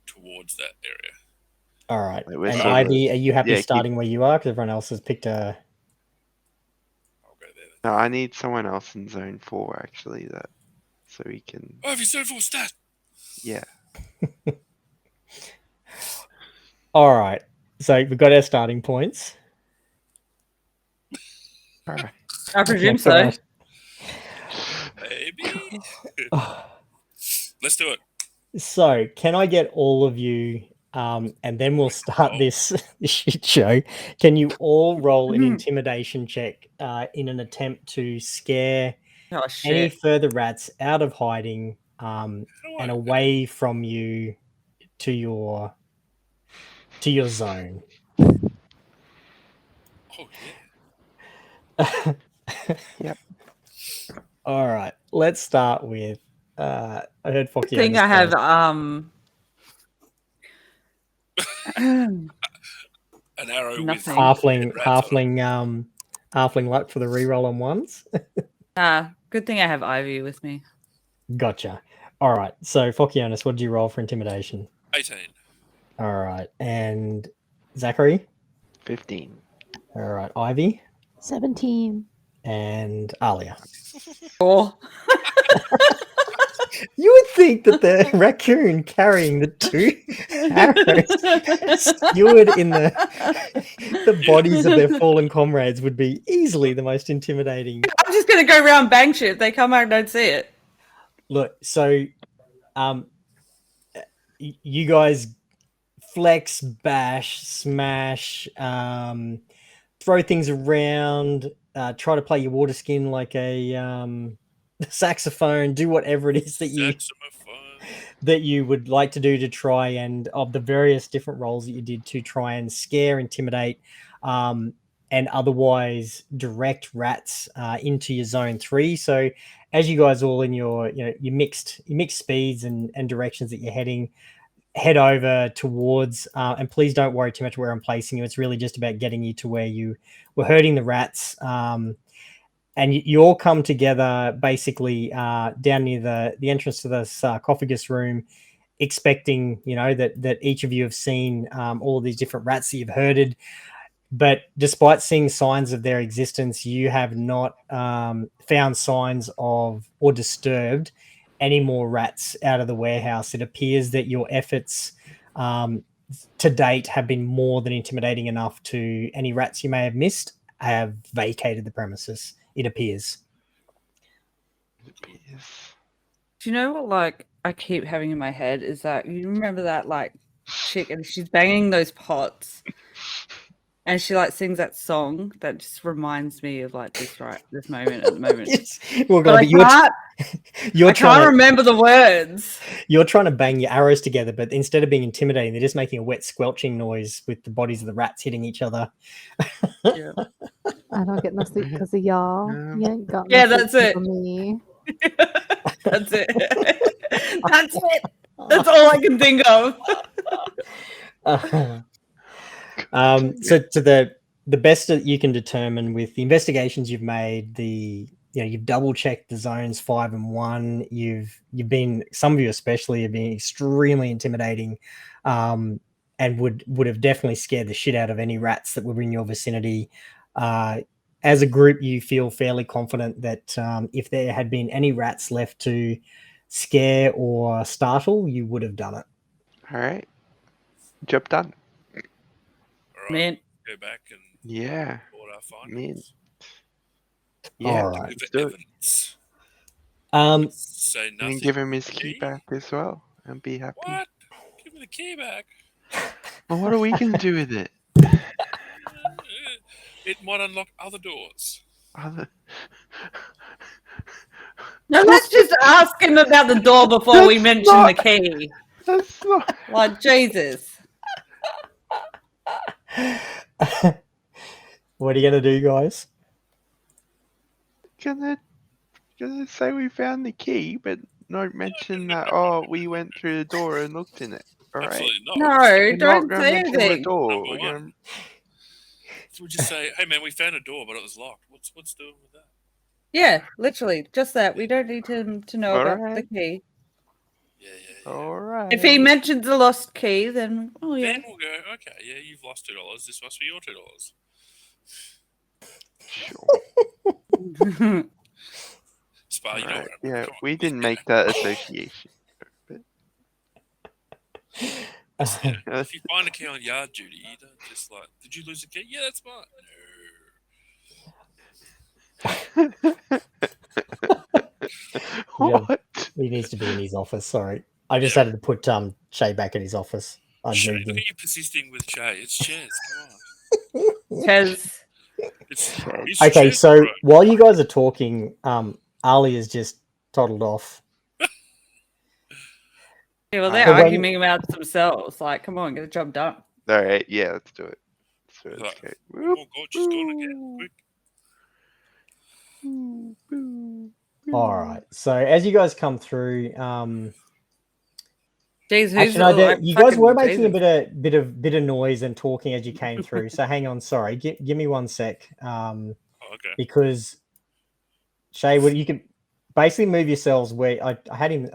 towards that area. All right. Like, we're And sort of- Ivy, are you happy yeah, keep- starting where you are? Because everyone else has picked a... I'll go there. no, I need someone else in zone 4 actually. So we can. Oh, if you so full stat. Yeah. All right. So we've got our starting points. All right. I presume Okay, so. right. Maybe. Let's do it. So, can I get all of you, and then we'll start this shit show. Can you all roll an intimidation check in an attempt to scare Oh, any shit. further rats out of hiding How do I- and away from you to your zone? Oh yeah. Yep. All right, let's start with. I heard Foxy. I think I have An arrow Nothing. with rats on it. halfling luck for the reroll on ones. good thing I have Ivy with me. Gotcha. All right. So, Fokionis, what did you roll for intimidation? 18. All right. And Zachary? 15. All right. Ivy? 17. And Alia? 4. You would think that the raccoon carrying the 2 arrows skewered in the bodies of their fallen comrades would be easily the most intimidating. I'm just going to go around bang shit. If they come out and don't see it. Look, so you guys flex, bash, smash, throw things around, try to play your water skin like a saxophone, do whatever it is that you would like to do to try and, of the various different roles that you did, to try and scare, intimidate, and otherwise direct rats into your zone 3. So as you guys all in your mixed speeds and directions that you're head over towards, and please don't worry too much where I'm placing you. It's really just about getting you to where you were herding the rats. And you all come together basically down near the entrance to the sarcophagus room, expecting, that each of you have seen all of these different rats that you've herded. But despite seeing signs of their existence, you have not found signs of or disturbed any more rats out of the warehouse. It appears that your efforts to date have been more than intimidating enough to any rats you may have missed have vacated the premises, it appears. Do you know what, I keep having in my head is that you remember that, chick, and she's banging those pots, and she, sings that song that just reminds me of, this moment at the moment. Yes. Well, But I can't remember the words. You're trying to bang your arrows together, but instead of being intimidating, they're just making a wet squelching noise with the bodies of the rats hitting each other. Yeah. I don't get no sleep because of y'all. You ain't got Yeah, no that's sleep it. for me. That's it. That's it. That's all I can think of. So to the best that you can determine with the investigations you've made, you've double checked the zones 5 and 1. You've been, some of you especially, have been extremely intimidating, and would have definitely scared the shit out of any rats that were in your vicinity. As a group, you feel fairly confident that if there had been any rats left to scare or startle, you would have done it. All right. Job done. All right. Man. Go back and Yeah. report our findings. Yeah. All right. With do it. evidence. say You nothing. can give him his Key? key back as well and be happy. What? Give me the key back. Well, what are we going to do with it? It might unlock other doors. Other... No, let's just ask him about the door before we That's mention not- the key. That's not... Like, Jesus. What are you gonna do, guys? Gonna say we found the key, but not mention that, we went through the door and looked in it. All right? Absolutely not. No, We're don't not going to say mention the anything. door. Number We're one. gonna... So we just say, hey man, we found a door, but it was locked. What's doing with that? Yeah, literally, just that. We don't need him to know about the Alright. key. Yeah. All right. If he mentions the lost key, then yeah. Then we'll go, okay, yeah, you've lost $2. This must be your $2. Sure. Spar, you know Alright, what? yeah, Come on, we let's didn't go. make that association. If you find a key on yard duty, you don't just like, did you lose a key? Yeah, that's mine. No. What? He needs to be in his office. Sorry, I just had to put Shay back in his office. Shay, moved look him. at you persisting with Shay. It's Chez. Come on. Because It's Okay, Chez, so bro. while you guys are talking, Ali has just toddled off. yeah, well, they're But when- arguing about themselves. Like, come on, get the job done. Alright, yeah, let's do it. Like, Let's go. oh God, she's gone again. Quick. All right. So as you guys come through, Jeez, who's actually, no, like, you guys fucking were making Jesus. a bit of noise and talking as you came through. So hang on, sorry, give me 1 sec, Oh, okay. because Shay, you can basically move yourselves where I had him.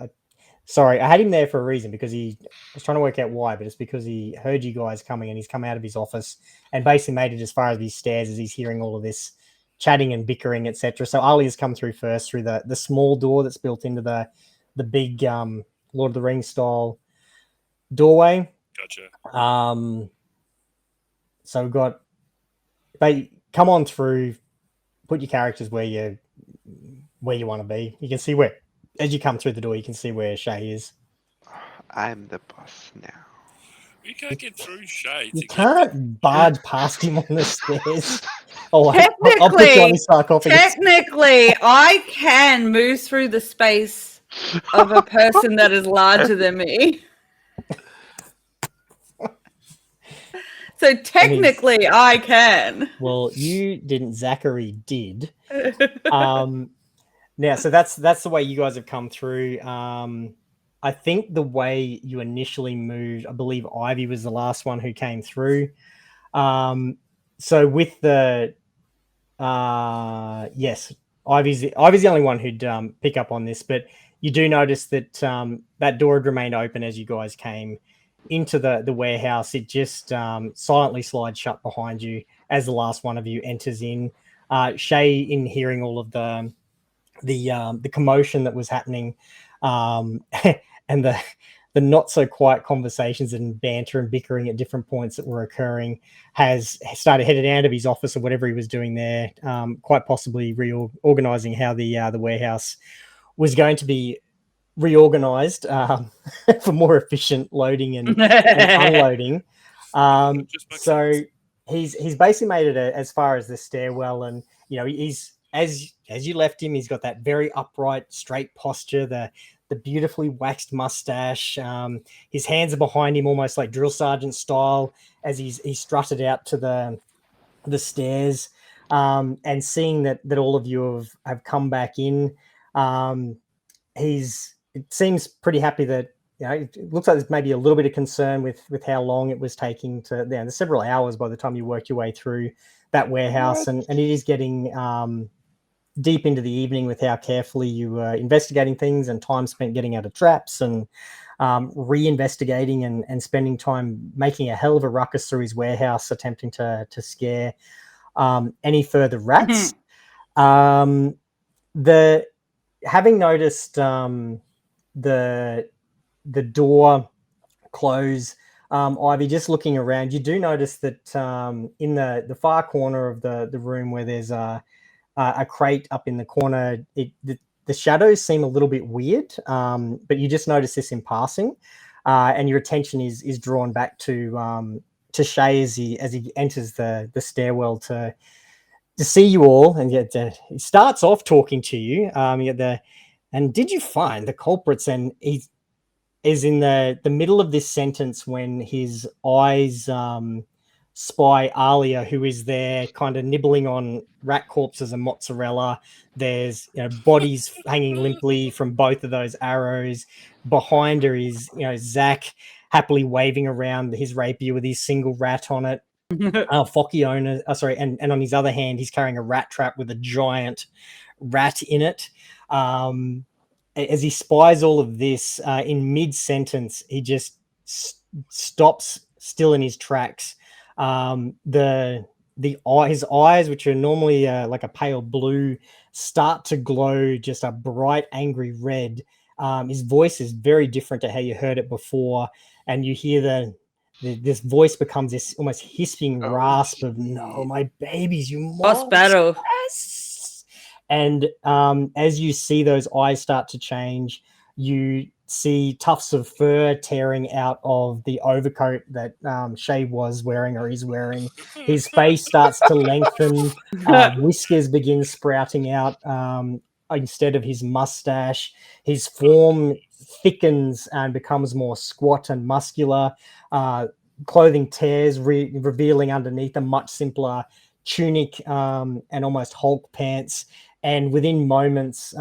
Sorry, I had him there for a reason, because I was trying to work out why, but it's because he heard you guys coming and he's come out of his office and basically made it as far as these stairs as he's hearing all of this chatting and bickering, etc. So Ali has come through first through the small door that's built into the big Lord of the Rings style doorway. Gotcha. So we've got, they come on through, put your characters where you want to be. You can see where, as you come through the door, you can see where Shay is. I'm the boss now. You can't get through Shay. You can't barge past him on the stairs. Oh, I'll put Technically- you on his sarcophagus. Technically, I can move through the space of a person that is larger than me. So technically, I can. Well, you didn't. Zachary did. Now, so that's the way you guys have come through. I think the way you initially moved, I believe Ivy was the last one who came through. So with the yes, Ivy's the only one who'd pick up on this, but you do notice that that door had remained open as you guys came into the warehouse. It just silently slides shut behind you as the last one of you enters in. Shay, in hearing all of the commotion that was happening, and the not so quiet conversations and banter and bickering at different points that were occurring, has started headed out of his office or whatever he was doing there, quite possibly reorganizing how the warehouse was going to be reorganized for more efficient loading and unloading. So he's basically made it as far as the stairwell, and he's, as you left him, he's got that very upright, straight posture, the beautifully waxed mustache. His hands are behind him, almost like drill sergeant style, as he's strutted out to the stairs. And seeing that all of you have come back in, it seems pretty happy that, it looks like there's maybe a little bit of concern with how long it was taking to, there's several hours by the time you worked your way through that warehouse. And it is getting deep into the evening with how carefully you were investigating things, and time spent getting out of traps and re-investigating and spending time making a hell of a ruckus through his warehouse, attempting to scare any further rats. Having noticed the door close, Ivy, just looking around, you do notice that in the far corner of the room, where there's a crate up in the corner, the the shadows seem a little bit weird, but you just notice this in passing, and your attention is drawn back to Shay as he enters the stairwell to see you all, and yet he starts off talking to you. And did you find the culprits? And he is in the middle of this sentence when his eyes spy Alia, who is there kind of nibbling on rat corpses and mozzarella. There's bodies hanging limply from both of those arrows. Behind her is Zach happily waving around his rapier with his single rat on it. Focchione, and on his other hand, he's carrying a rat trap with a giant rat in it. As he spies all of this, in mid-sentence, he just stops still in his tracks. His eyes, which are normally like a pale blue, start to glow just a bright, angry red. His voice is very different to how you heard it before, and you hear this voice becomes this almost hissing rasp of "No, my babies, you Boss battle." And as you see those eyes start to change, you see tufts of fur tearing out of the overcoat that Shay was wearing or is wearing. His face starts to lengthen. Whiskers begin sprouting out instead of his mustache. His form thickens and becomes more squat and muscular. Clothing tears, revealing underneath a much simpler tunic and almost Hulk pants. And within moments,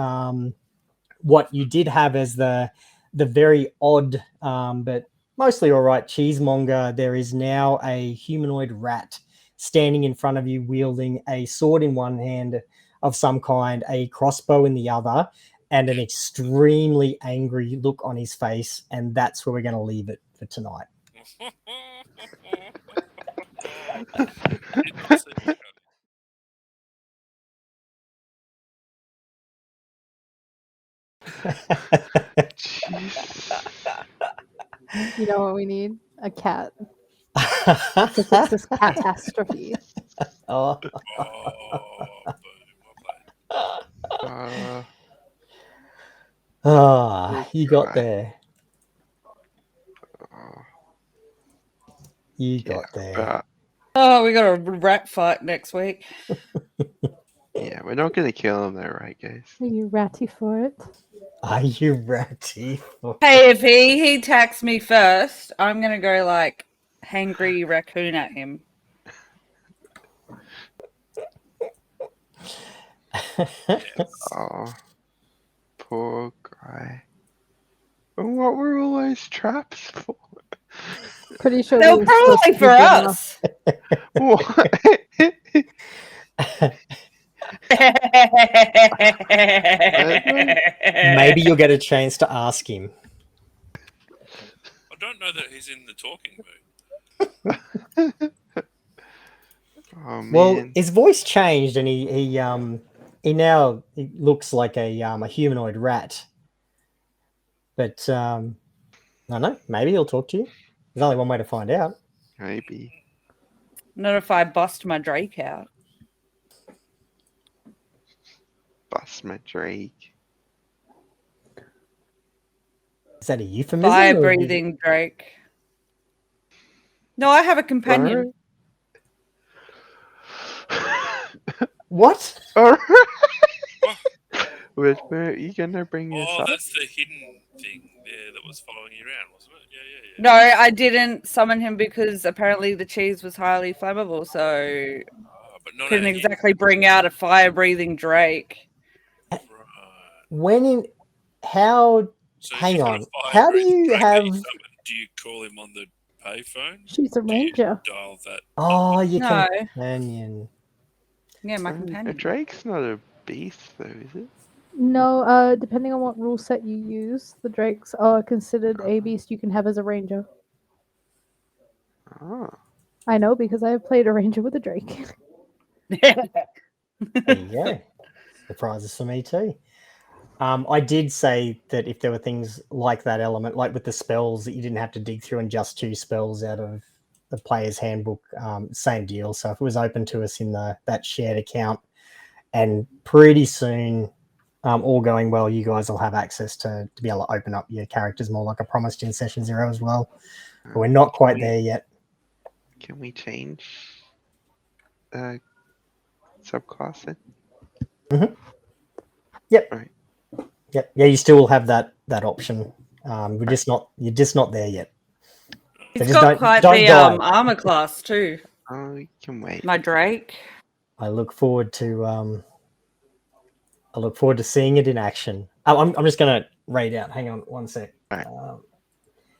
what you did have as the very odd but mostly all right cheesemonger, there is now a humanoid rat standing in front of you, wielding a sword in one hand of some kind, a crossbow in the other, and an extremely angry look on his face. And that's where we're going to leave it for tonight. You know what we need? A cat to fix this catastrophe. Oh. You got there. You got there. Oh, we got a rat fight next week. Yeah, we're not gonna kill him though, right, guys? Are you ratty for it? Are you ratty? Hey, if he attacks me first, I'm gonna go like hangry racoon at him. Oh, poor guy. And what were all those traps for? Pretty sure They're probably for us. What? Maybe you'll get a chance to ask him. I don't know that he's in the talking mood. Oh, man. Well, his voice changed, and he now looks like a humanoid rat. But I don't know. Maybe he'll talk to you. There's only one way to find out. Maybe. Not if I bust my Drake out. Bust my Drake. Is that a euphemism? Fire-breathing Drake. No, I have a companion. What? Where are you gonna bring this up? That's the hidden thing there that was following you around, wasn't it? Yeah. No, I didn't summon him because apparently the cheese was highly flammable, so But not couldn't exactly bring out a fire-breathing Drake. Right. How? So hang on. How do you have? Do you call him on the payphone? She's a ranger. Dial that. Oh, you No. companion. Yeah, my A companion. Drake's not a beast, though, is it? No, depending on what rule set you use, the drakes are considered a beast you can have as a ranger. Oh. I know because I have played a ranger with a drake. There you go. Surprises for me too. I did say that if there were things like that element, like with the spells, that you didn't have to dig through and just choose spells out of the player's handbook, same deal. So if it was open to us in that shared account, and pretty soon all going well, you guys will have access to be able to open up your characters more like I promised in session 0 as well. But we're not quite there yet. Can we change subclass then? Yep. Right. Yep. Yeah, you still will have that option. You're just not there yet. So It's just got quite don't the die. armor class too. Oh, you can wait. My Drake. I look forward to seeing it in action. I'm just gonna raid out. Hang on one sec. Right.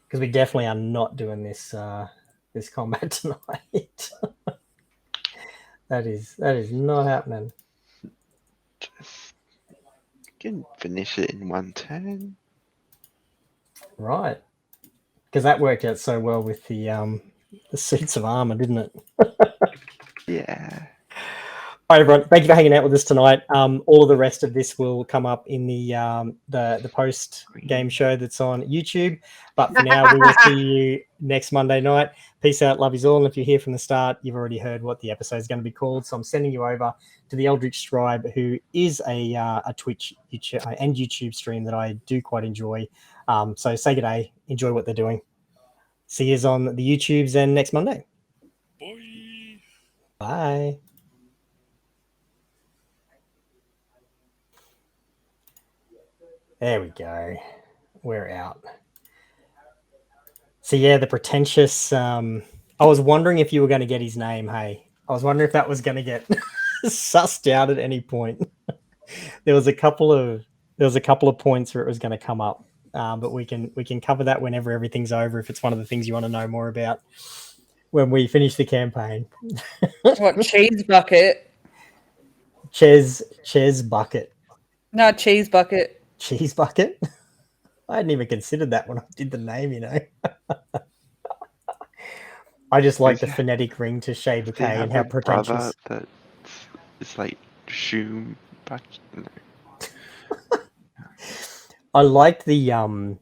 Because we definitely are not doing this this combat tonight. that is not happening. Just can finish it in one turn. Right. Because that worked out so well with the suits of armor, didn't it? Yeah. All right, everyone. Thank you for hanging out with us tonight. All of the rest of this will come up in the post game show that's on YouTube. But for now, we will see you next Monday night. Peace out, love you all. And if you're here from the start, you've already heard what the episode is going to be called. So I'm sending you over to the Eldritch Scribe, who is a Twitch and YouTube stream that I do quite enjoy. So say good day, enjoy what they're doing. See you on the YouTubes and next Monday. Boy. Bye. There we go. We're out. So yeah, the pretentious. I was wondering if you were going to get his name. Hey, I was wondering if that was going to get sussed out at any point. There was a couple of points where it was going to come up, but we can cover that whenever everything's over. If it's one of the things you want to know more about when we finish the campaign. What, cheese bucket? Ches bucket. No, cheese bucket. Cheese bucket. I hadn't even considered that when I did the name, you know. I just like the phonetic ring to Shea Bouquet and how pretentious. That it's like shoom, but no. I liked the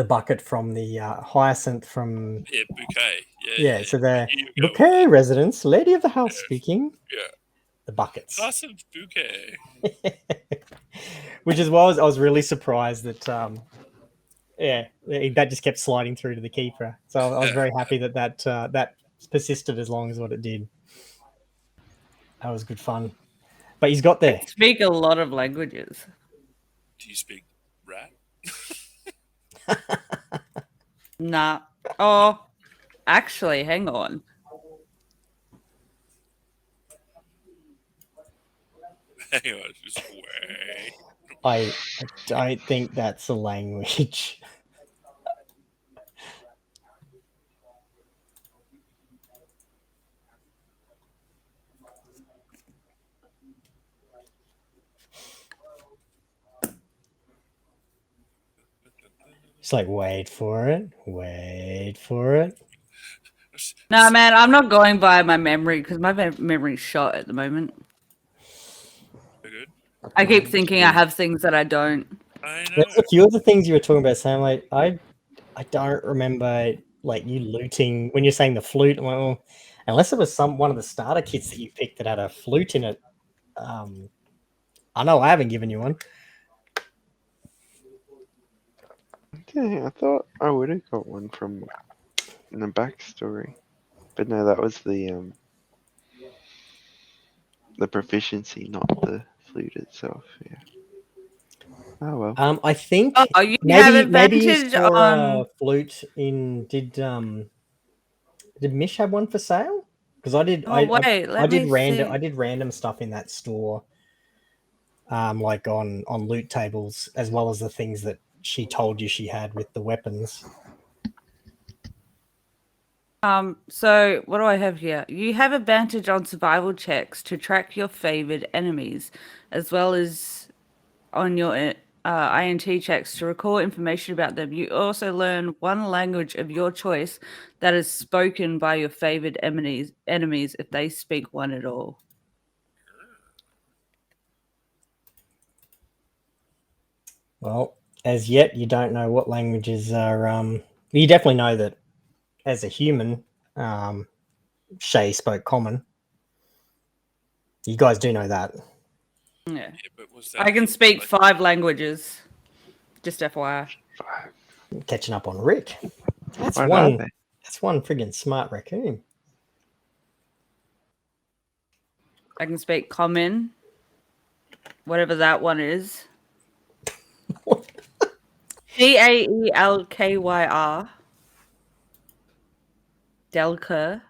bucket from the Hyacinth from Bouquet. Yeah. So the Bouquet residence, lady of the house speaking. Yeah. The buckets. Hyacinth Bouquet. Which is why I was really surprised that that just kept sliding through to the keeper. So I was very happy that persisted as long as what it did. That was good fun. But he's got there. I speak a lot of languages. Do you speak rat? Nah. Oh, actually, hang on. Hang on, just wait. I don't think that's a language. It's like, wait for it. Nah, man, I'm not going by my memory because my memory's shot at the moment. Good. I keep thinking I have things that I don't. I know. There's a few of the things you were talking about, Sam. Like, I don't remember like you looting when you're saying the flute. Well, unless it was one of the starter kits that you picked that had a flute in it. I know I haven't given you one. Dang, I thought I would have got one from the backstory, but no, that was the proficiency, not the flute itself. Yeah. Oh well. I think you have maybe you advantage saw on flute in. Did Mish have one for sale? Because I did. Oh, I did random stuff in that store. Like on loot tables, as well as the things that she told you she had with the weapons. So what do I have here? You have advantage on survival checks to track your favored enemies, as well as on your INT checks to recall information about them. You also learn one language of your choice that is spoken by your favored enemies if they speak one at all. Well, as yet, you don't know what languages are. You definitely know that as a human, Shay spoke common. You guys do know that. Yeah. Yeah, but was that I can speak 5 languages. Just FYI. 5. Catching up on Rick. That's What are one. they? That's one friggin' smart raccoon. I can speak common, whatever that one is. Daelkyr. Delker.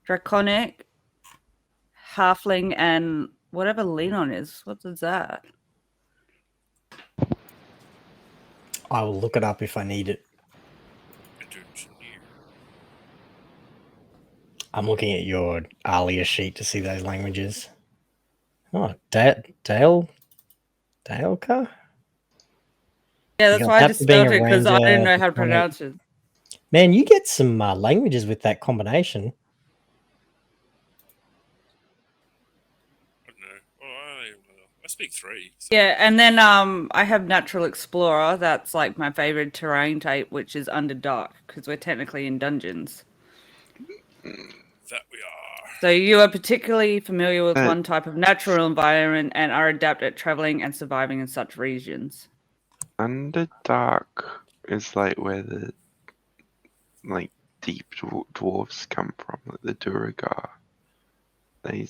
Draconic. Halfling and whatever Lenon is. What is that? I will look it up if I need it. I'm looking at your Alia sheet to see those languages. Oh, Daleka? Yeah, that's why I just being spelled a it because I didn't know how to ranger, pronounce it. Man, you get some languages with that combination. I speak 3. So. Yeah, and then I have Natural Explorer. That's like my favorite terrain type, which is Underdark, because we're technically in dungeons. That we are. So you are particularly familiar with one type of natural environment and are adept at traveling and surviving in such regions. Underdark is like where the deep dwarves come from, like the Duragar. They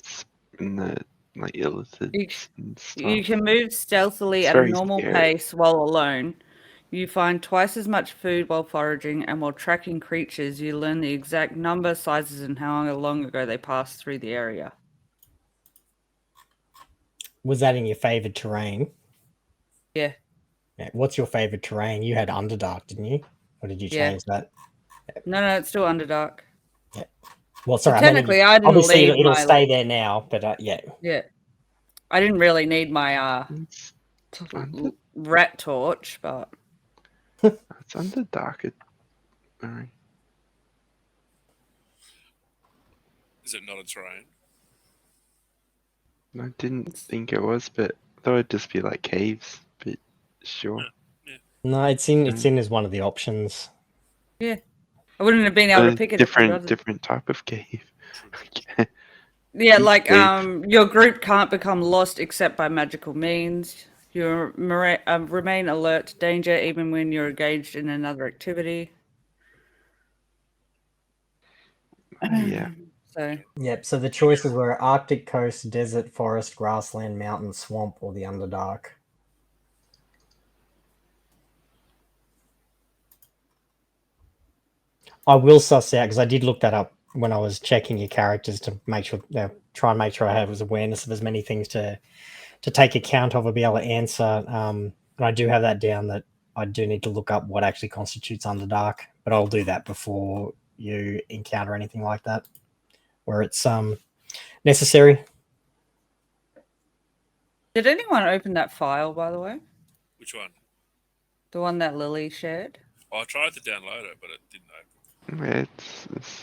in the illithids and stuff. You can move stealthily at a normal pace while alone. You find twice as much food while foraging, and while tracking creatures, you learn the exact number, sizes, and how long ago they passed through the area. Was that in your favorite terrain? Yeah. What's your favorite terrain? You had Underdark, didn't you? Or did you change that? No, it's still Underdark. Yeah. Well, sorry. So technically, I didn't obviously leave it'll stay there now, but yeah. Yeah. I didn't really need my rat torch, but it's Underdark. Alright. Is it not a terrain? I didn't think it was, but I thought it'd just be like caves. But sure. Yeah. No, it's in as one of the options. Yeah. I wouldn't have been able to pick it. Different type of cave. Yeah, like your group can't become lost except by magical means. You remain alert to danger even when you're engaged in another activity. Yeah. So. Yep. So the choices were Arctic coast, desert, forest, grassland, mountain, swamp, or the Underdark. I will suss out because I did look that up when I was checking your characters to make sure, try and make sure I have awareness of as many things to take account of or be able to answer. And I do have that down that I do need to look up what actually constitutes Underdark, but I'll do that before you encounter anything like that, where it's necessary. Did anyone open that file, by the way? Which one? The one that Lily shared. Oh, I tried to download it, but it didn't open.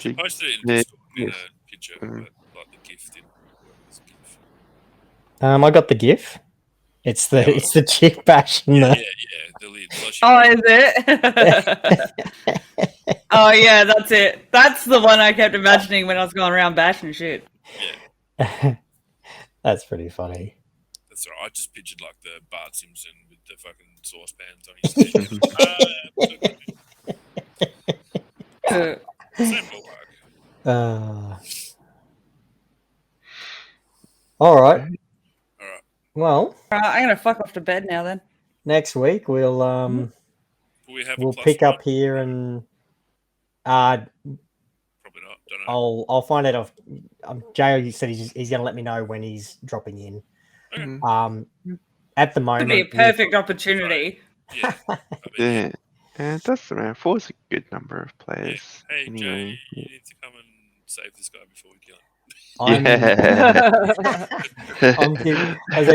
She posted it in Discord in a picture, but like the GIF didn't work as a GIF. I got the GIF. It's the chick bashing the lid. Oh, is it? Oh yeah, that's it. That's the one I kept imagining when I was going around bashing shit. Yeah. That's pretty funny. That's right. I just pictured like the Bart Simpson with the fucking saucepans on his head. Same ballpark. All right. Well, I'm gonna fuck off to bed now. Then next week we'll pick up here and probably not. Don't know. I'll find out if Jay said he's gonna let me know when he's dropping in. Okay. At the moment, it'd be a perfect opportunity. Yeah. Yeah. It doesn't matter. 4's a good number of players. Hey, anyway. Jay, you need to come and save this guy before we kill him.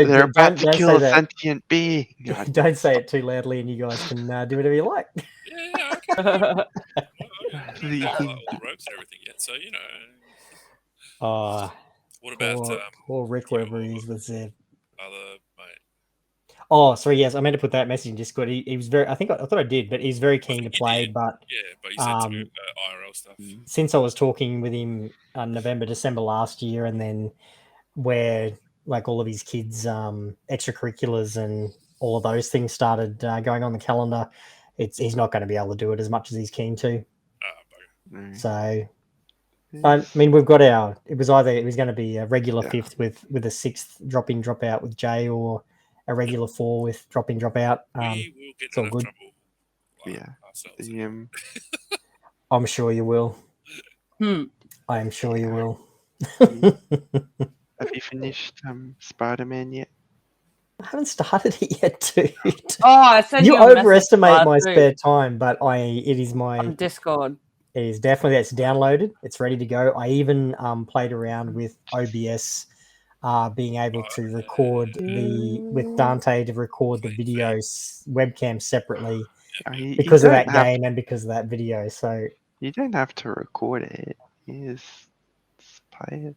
They're about to kill a sentient being. Don't say it too loudly, and you guys can do whatever you like. Yeah, okay. I don't know all the ropes and everything yet, so you know. What about poor Rick, wherever he is with Zeb? Other mate. Oh, sorry. Yes, I meant to put that message in Discord. He was very. I thought I did, but he's very keen to play. But he said to IRL stuff. Since I was talking with him November, December last year, and then where like all of his kids' extracurriculars and all of those things started going on the calendar, he's not going to be able to do it as much as he's keen to. Mm. So, Yes. I mean, we've got it was going to be a regular fifth with a sixth drop in, drop out with Jay, or a regular 4 with drop in, drop out. We will get it's all enough good. trouble. Yeah. Ourselves. I'm sure you will. Hmm. I am sure you will. Have you finished Spider-Man yet? I haven't started it yet, dude. Oh, I sent You you a message overestimate last my week spare time, but it's on Discord. It is definitely, it's downloaded. It's ready to go. I even played around with OBS, being able to record with Dante to record the videos webcam separately because of that game and because of that video. So you don't have to record it. You just play it.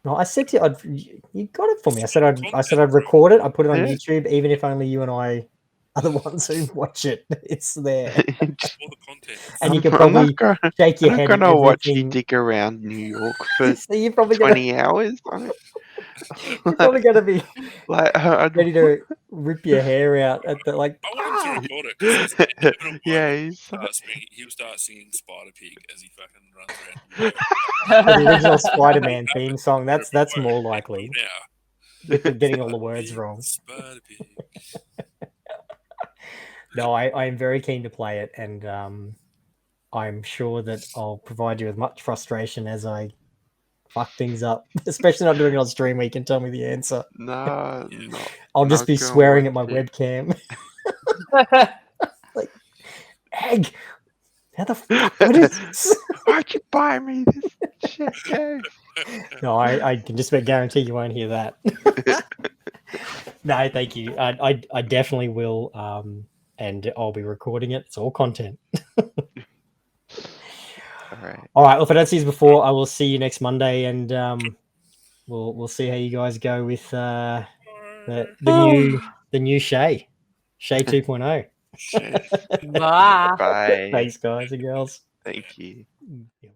no, I said to you, you got it for me. I said I'd record it. I put it on YouTube, even if only you and I are the ones who watch it. It's there. All the content. And you could probably shake your head. I'm not gonna watch you everything. dig around New York for So you're probably 20 hours on it. You're probably gonna be like ready to rip your hair out at the like. I want him to record it because there's an inevitable Yeah, moment he'll start singing Spider Pig as he fucking runs around. The original Spider-Man theme song. That's more likely. Now, Getting all the words wrong. Spider Pig. No, I am very keen to play it, and I'm sure that I'll provide you with much frustration as I fuck things up, especially not doing it on stream where you can tell me the answer. No, I'll just be swearing at my webcam. Like, Egg, how the fuck? What is this? Why'd you buy me this shit game? No, I can just guarantee you won't hear that. No, thank you. I definitely will, and I'll be recording it. It's all content. All right. Well, if I don't see you before, I will see you next Monday, and we'll see how you guys go with the new Shay 2.0. Bye. Bye. Thanks, guys and girls. Thank you. Yeah.